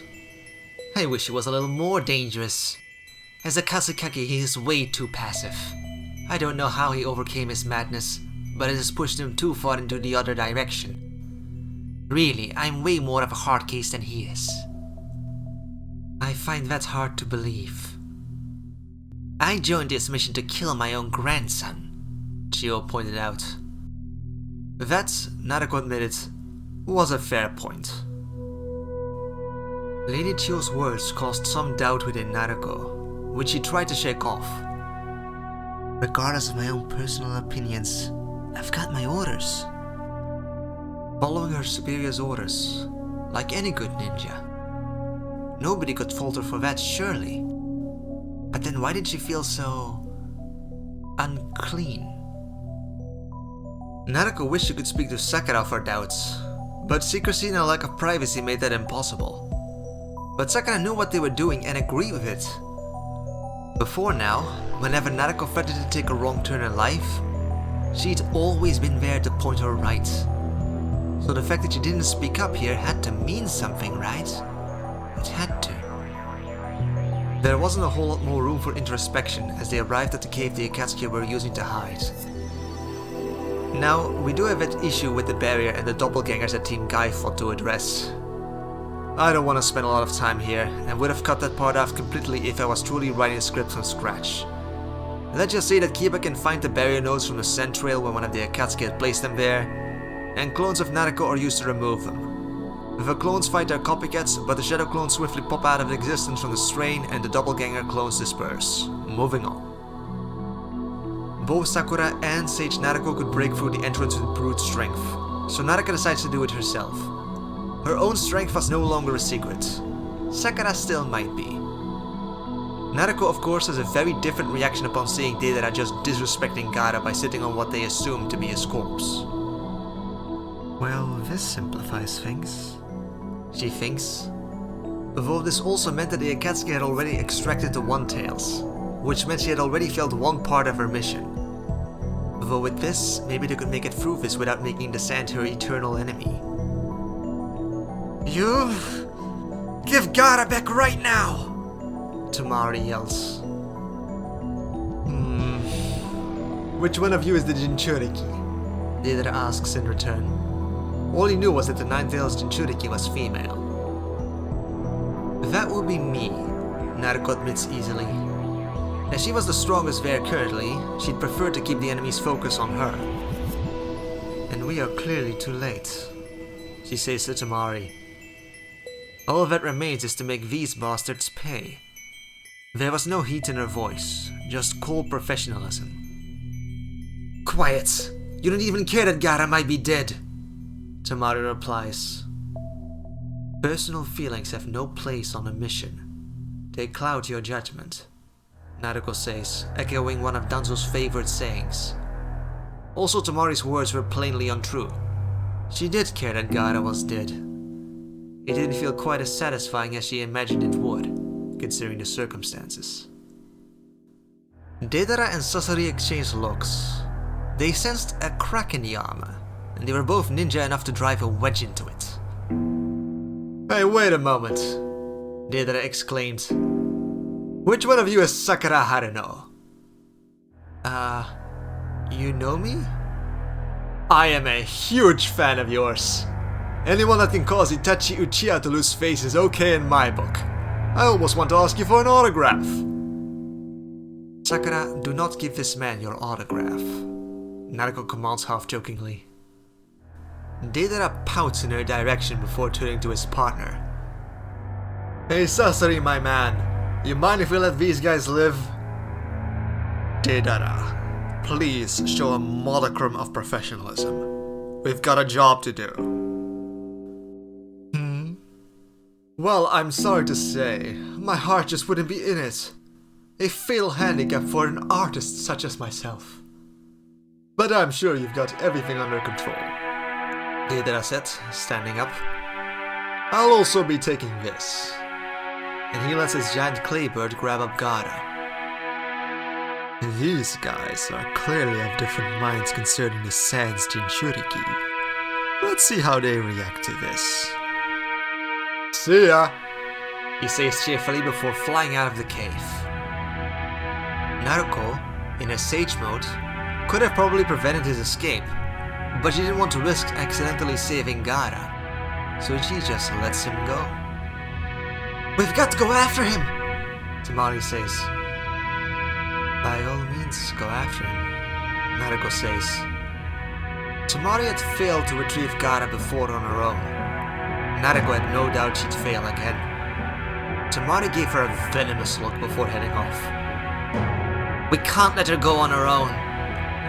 I wish he was a little more dangerous. As a Kasukage, he is way too passive. I don't know how he overcame his madness, but it has pushed him too far into the other direction. Really, I'm way more of a hard case than he is. I find that hard to believe. I joined this mission to kill my own grandson, Chiyo pointed out. That, Naruto admitted, was a fair point. Lady Chiyo's words caused some doubt within Naruto, which she tried to shake off. Regardless of my own personal opinions, I've got my orders. Following her superior's orders, like any good ninja. Nobody could fault her for that, surely. But then why did she feel so unclean? Naruto wished she could speak to Sakura of her doubts, but secrecy and a lack of privacy made that impossible. But Sakura knew what they were doing and agreed with it. Before now, whenever Naruto threatened to take a wrong turn in life, she'd always been there to point her right. So the fact that she didn't speak up here had to mean something, right? It had to. There wasn't a whole lot more room for introspection as they arrived at the cave the Akatsuki were using to hide. Now, we do have an issue with the barrier and the doppelgangers that Team Guy fought to address. I don't want to spend a lot of time here, and would have cut that part off completely if I was truly writing the script from scratch. Let's just say that Kiba can find the barrier nodes from the scent trail when one of the Akatsuki had placed them there, and clones of Naruto are used to remove them. The clones fight their copycats, but the shadow clones swiftly pop out of existence from the strain and the doppelganger clones disperse. Moving on. Both Sakura and Sage Naruto could break through the entrance with brute strength, so Naruto decides to do it herself. Her own strength was no longer a secret. Sakura still might be. Naruto of course has a very different reaction upon seeing Deidara just disrespecting Gaara by sitting on what they assume to be his corpse. Well, this simplifies things, she thinks. Though this also meant that the Akatsuki had already extracted the One-Tails, which meant she had already failed one part of her mission. Though with this, maybe they could make it through this without making the sand her eternal enemy. You... give Gaara back right now! Tamari yells. Which one of you is the Jinchuriki? Deidara asks in return. All he knew was that the 9th Jinchuriki was female. That would be me, Naruto admits easily. As she was the strongest there currently, she'd prefer to keep the enemy's focus on her. And we are clearly too late, she says to Tamari. All that remains is to make these bastards pay. There was no heat in her voice, just cold professionalism. Quiet! You don't even care that Gaara might be dead! Tamari replies. Personal feelings have no place on a mission. They cloud your judgment, Naruto says, echoing one of Danzo's favorite sayings. Also, Tamari's words were plainly untrue. She did care that Gaara was dead. It didn't feel quite as satisfying as she imagined it would, considering the circumstances. Deidara and Sasori exchanged looks. They sensed a crack in the armor, and they were both ninja enough to drive a wedge into it. Hey, wait a moment, Deidara exclaimed. Which one of you is Sakura Haruno? You know me? I am a huge fan of yours. Anyone that can cause Itachi Uchiha to lose face is okay in my book. I almost want to ask you for an autograph. Sakura, do not give this man your autograph, Naruto commands half-jokingly. Deidara pouts in her direction before turning to his partner. Hey Sasori, my man, you mind if we let these guys live? Deidara, please show a modicum of professionalism. We've got a job to do. Well, I'm sorry to say, my heart just wouldn't be in it. A fatal handicap for an artist such as myself. But I'm sure you've got everything under control, Deidara said, standing up. I'll also be taking this. And he lets his giant claybird grab up Gaara. These guys are clearly of different minds concerning the Sans Jinchuriki. Let's see how they react to this. See ya, he says cheerfully before flying out of the cave. Naruto, in a sage mode, could have probably prevented his escape, but she didn't want to risk accidentally saving Gaara, so she just lets him go. We've got to go after him, Tamari says. By all means, go after him, Naruto says. Tamari had failed to retrieve Gaara before on her own. Naruto had no doubt she'd fail again. Tamari gave her a venomous look before heading off. We can't let her go on her own,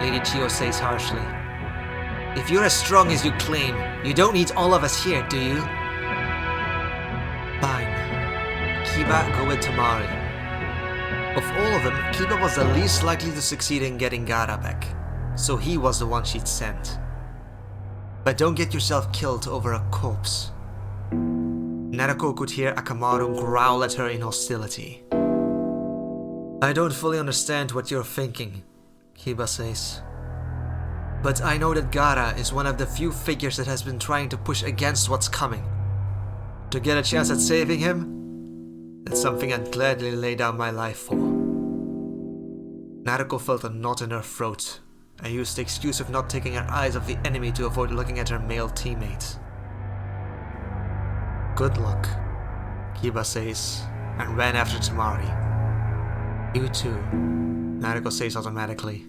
Lady Chiyo says harshly. If you're as strong as you claim, you don't need all of us here, do you? Fine. Kiba, go with Tamari. Of all of them, Kiba was the least likely to succeed in getting Gaara back, so he was the one she'd sent. But don't get yourself killed over a corpse. Naruto could hear Akamaru growl at her in hostility. I don't fully understand what you're thinking, Kiba says. But I know that Gaara is one of the few figures that has been trying to push against what's coming. To get a chance at saving him, that's something I'd gladly lay down my life for. Naruto felt a knot in her throat and used the excuse of not taking her eyes off the enemy to avoid looking at her male teammates. Good luck, Kiba says, and ran after Tamari. You too, Naruto says automatically.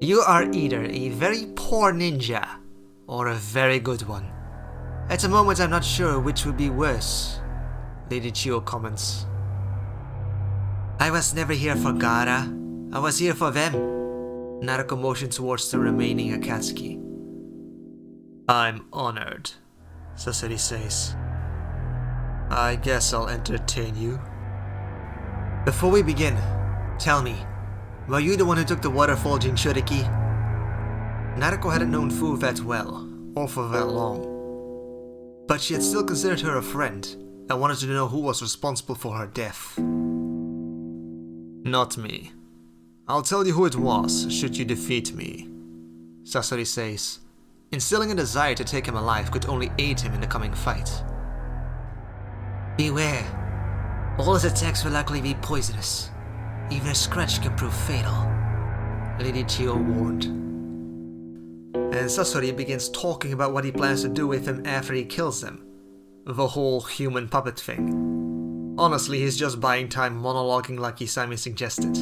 You are either a very poor ninja, or a very good one. At the moment I'm not sure which would be worse, Lady Chiyo comments. I was never here for Gaara, I was here for them. Naruto motioned towards the remaining Akatsuki. I'm honored, Sasori says. I guess I'll entertain you. Before we begin, tell me, were you the one who took the waterfall Jinchuriki? Naruto hadn't known Fu that well, or for that long. But she had still considered her a friend, and wanted to know who was responsible for her death. Not me. I'll tell you who it was, should you defeat me, Sasori says. Instilling a desire to take him alive could only aid him in the coming fight. Beware. All his attacks will likely be poisonous. Even a scratch can prove fatal, Lady Chiyo warned. And Sasori begins talking about what he plans to do with him after he kills him. The whole human puppet thing. Honestly, he's just buying time monologuing like Kisame suggested.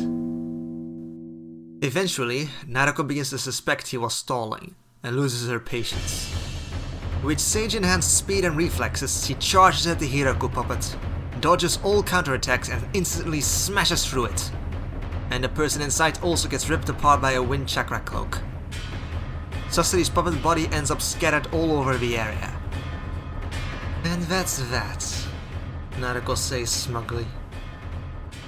Eventually, Naruto begins to suspect he was stalling, and loses her patience. With sage-enhanced speed and reflexes, she charges at the Hiraku puppet, dodges all counterattacks and instantly smashes through it. And the person inside also gets ripped apart by a wind chakra cloak. Sasori's puppet body ends up scattered all over the area. And that's that, Naruto says smugly.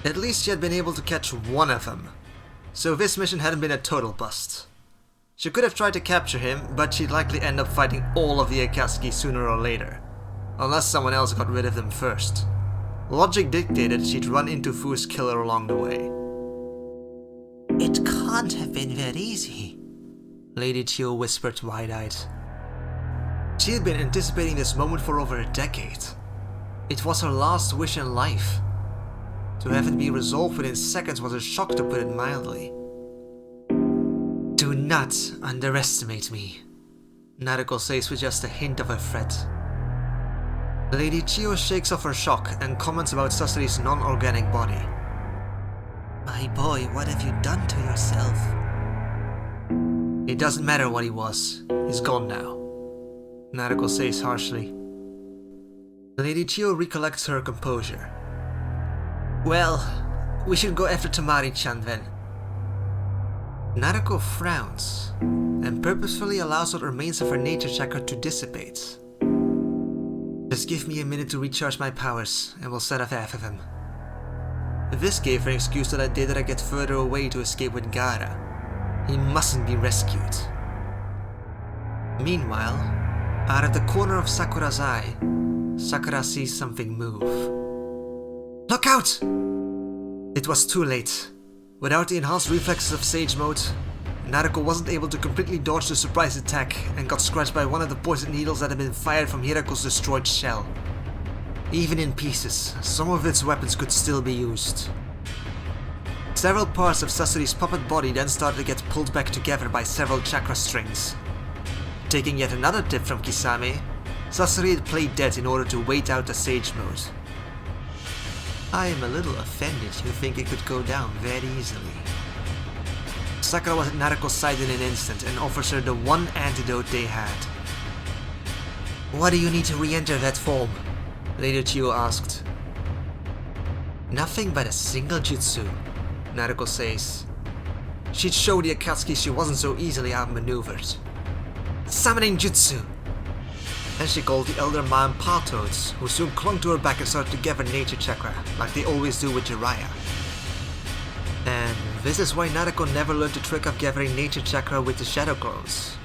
At least she had been able to catch one of them, so this mission hadn't been a total bust. She could have tried to capture him, but she'd likely end up fighting all of the Akatsuki sooner or later, unless someone else got rid of them first. Logic dictated she'd run into Fu's killer along the way. It can't have been that easy, Lady Chiyo whispered wide-eyed. She had been anticipating this moment for over a decade. It was her last wish in life. To have it be resolved within seconds was a shock, to put it mildly. Do not underestimate me, Naruto says with just a hint of a threat. Lady Chiyo shakes off her shock and comments about Sasori's non-organic body. My boy, what have you done to yourself? It doesn't matter what he was. He's gone now, Naruto says harshly. Lady Chiyo recollects her composure. Well, we should go after Tamari-chan then. Naruto frowns and purposefully allows what remains of her nature chakra to dissipate. Just give me a minute to recharge my powers and we'll set off after them. This gave her an excuse that I did that I get further away to escape with Gaara. He mustn't be rescued. Meanwhile, out of the corner of Sakura's eye, Sakura sees something move. Look out! It was too late. Without the enhanced reflexes of Sage Mode, Naruto wasn't able to completely dodge the surprise attack and got scratched by one of the poison needles that had been fired from Hiraku's destroyed shell. Even in pieces, some of its weapons could still be used. Several parts of Sasori's puppet body then started to get pulled back together by several chakra strings. Taking yet another tip from Kisame, Sasori had played dead in order to wait out the Sage Mode. I am a little offended you think it could go down very easily. Sakura was at Naruto's side in an instant and offers her the one antidote they had. Why do you need to re-enter that form? Lady Chiyo asked. Nothing but a single jutsu, Naruto says. She'd show the Akatsuki she wasn't so easily outmaneuvered. Summoning jutsu! And she called the elder Ma and Pa toads, who soon clung to her back and started to gather nature chakra, like they always do with Jiraiya. And this is why Naruto never learned the trick of gathering nature chakra with the shadow clones.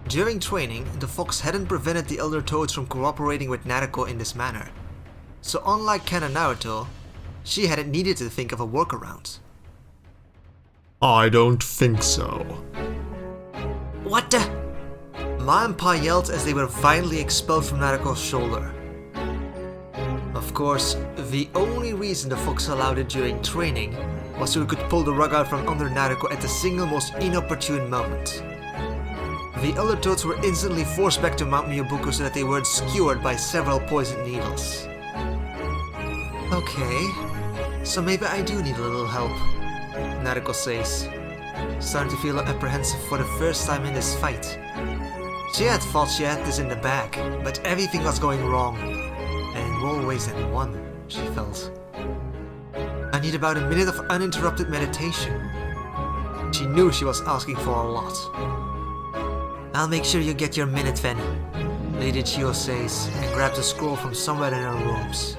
During training, the fox hadn't prevented the elder toads from cooperating with Naruto in this manner. So unlike Ken and Naruto, she hadn't needed to think of a workaround. I don't think so. What the? Ma and Pa yelled as they were violently expelled from Naruto's shoulder. Of course, the only reason the fox allowed it during training was so he could pull the rug out from under Naruto at the single most inopportune moment. The elder toads were instantly forced back to Mount Miyabuku so that they weren't skewered by several poisoned needles. Okay, so maybe I do need a little help, Naruto says, starting to feel apprehensive for the first time in this fight. She had thought she had this in the bag, but everything was going wrong. And in more ways than one, she felt. I need about a minute of uninterrupted meditation. She knew she was asking for a lot. I'll make sure you get your minute then, Lady Chiyo says, and grabs a scroll from somewhere in her robes.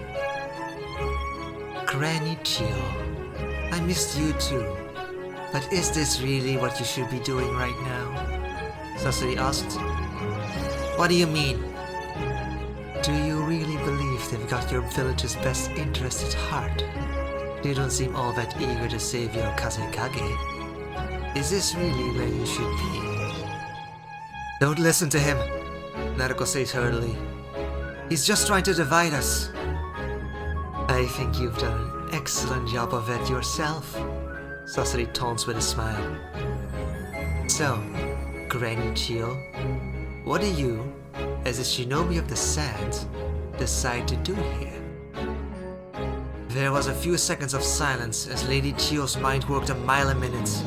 Granny Chiyo, I missed you too. But is this really what you should be doing right now? Sasori asked. What do you mean? Do you really believe they've got your village's best interest at heart? They don't seem all that eager to save your Kazekage. Is this really where you should be? Don't listen to him, Naruto says hurriedly. He's just trying to divide us. I think you've done an excellent job of it yourself, Sasori taunts with a smile. So, Granny Chio, what do you, as a shinobi of the sand, decide to do here? There was a few seconds of silence as Lady Chio's mind worked a mile a minute,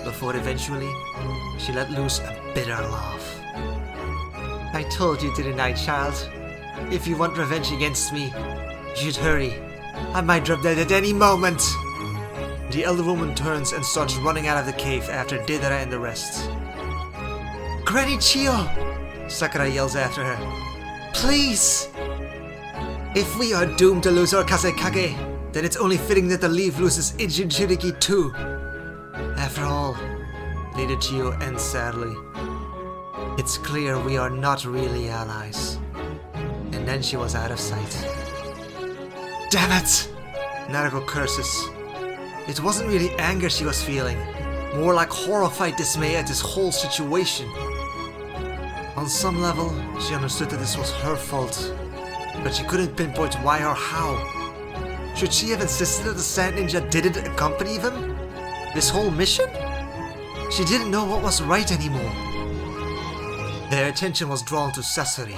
before eventually she let loose a bitter laugh. I told you, didn't I, child? If you want revenge against me, you should hurry. I might drop dead at any moment. The elder woman turns and starts running out of the cave after Deidara and the rest. Granny Chio! Sakura yells after her. Please! If we are doomed to lose our Kazekage, then it's only fitting that the leaf loses its Jinchuriki too. After all, Lady Chio ends sadly. It's clear we are not really allies. And then she was out of sight. Damn it! Naruto curses. It wasn't really anger she was feeling, more like horrified dismay at this whole situation. On some level, she understood that this was her fault, but she couldn't pinpoint why or how. Should she have insisted that the Sand Ninja didn't accompany them? This whole mission? She didn't know what was right anymore. Their attention was drawn to Sasori.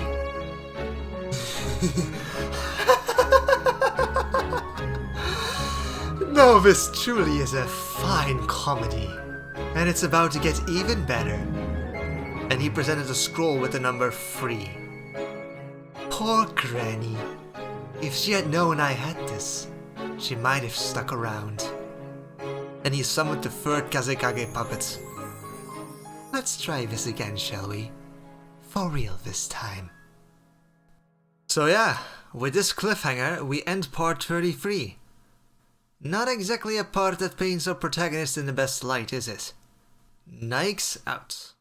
No, this truly is a fine comedy, and it's about to get even better. And he presented a scroll with the number 3. Poor Granny. If she had known I had this, she might have stuck around. And he summoned the third Kazekage puppet. Let's try this again, shall we? For real this time. So yeah, with this cliffhanger, we end part 33. Not exactly a part that paints our protagonist in the best light, is it? Nikes out.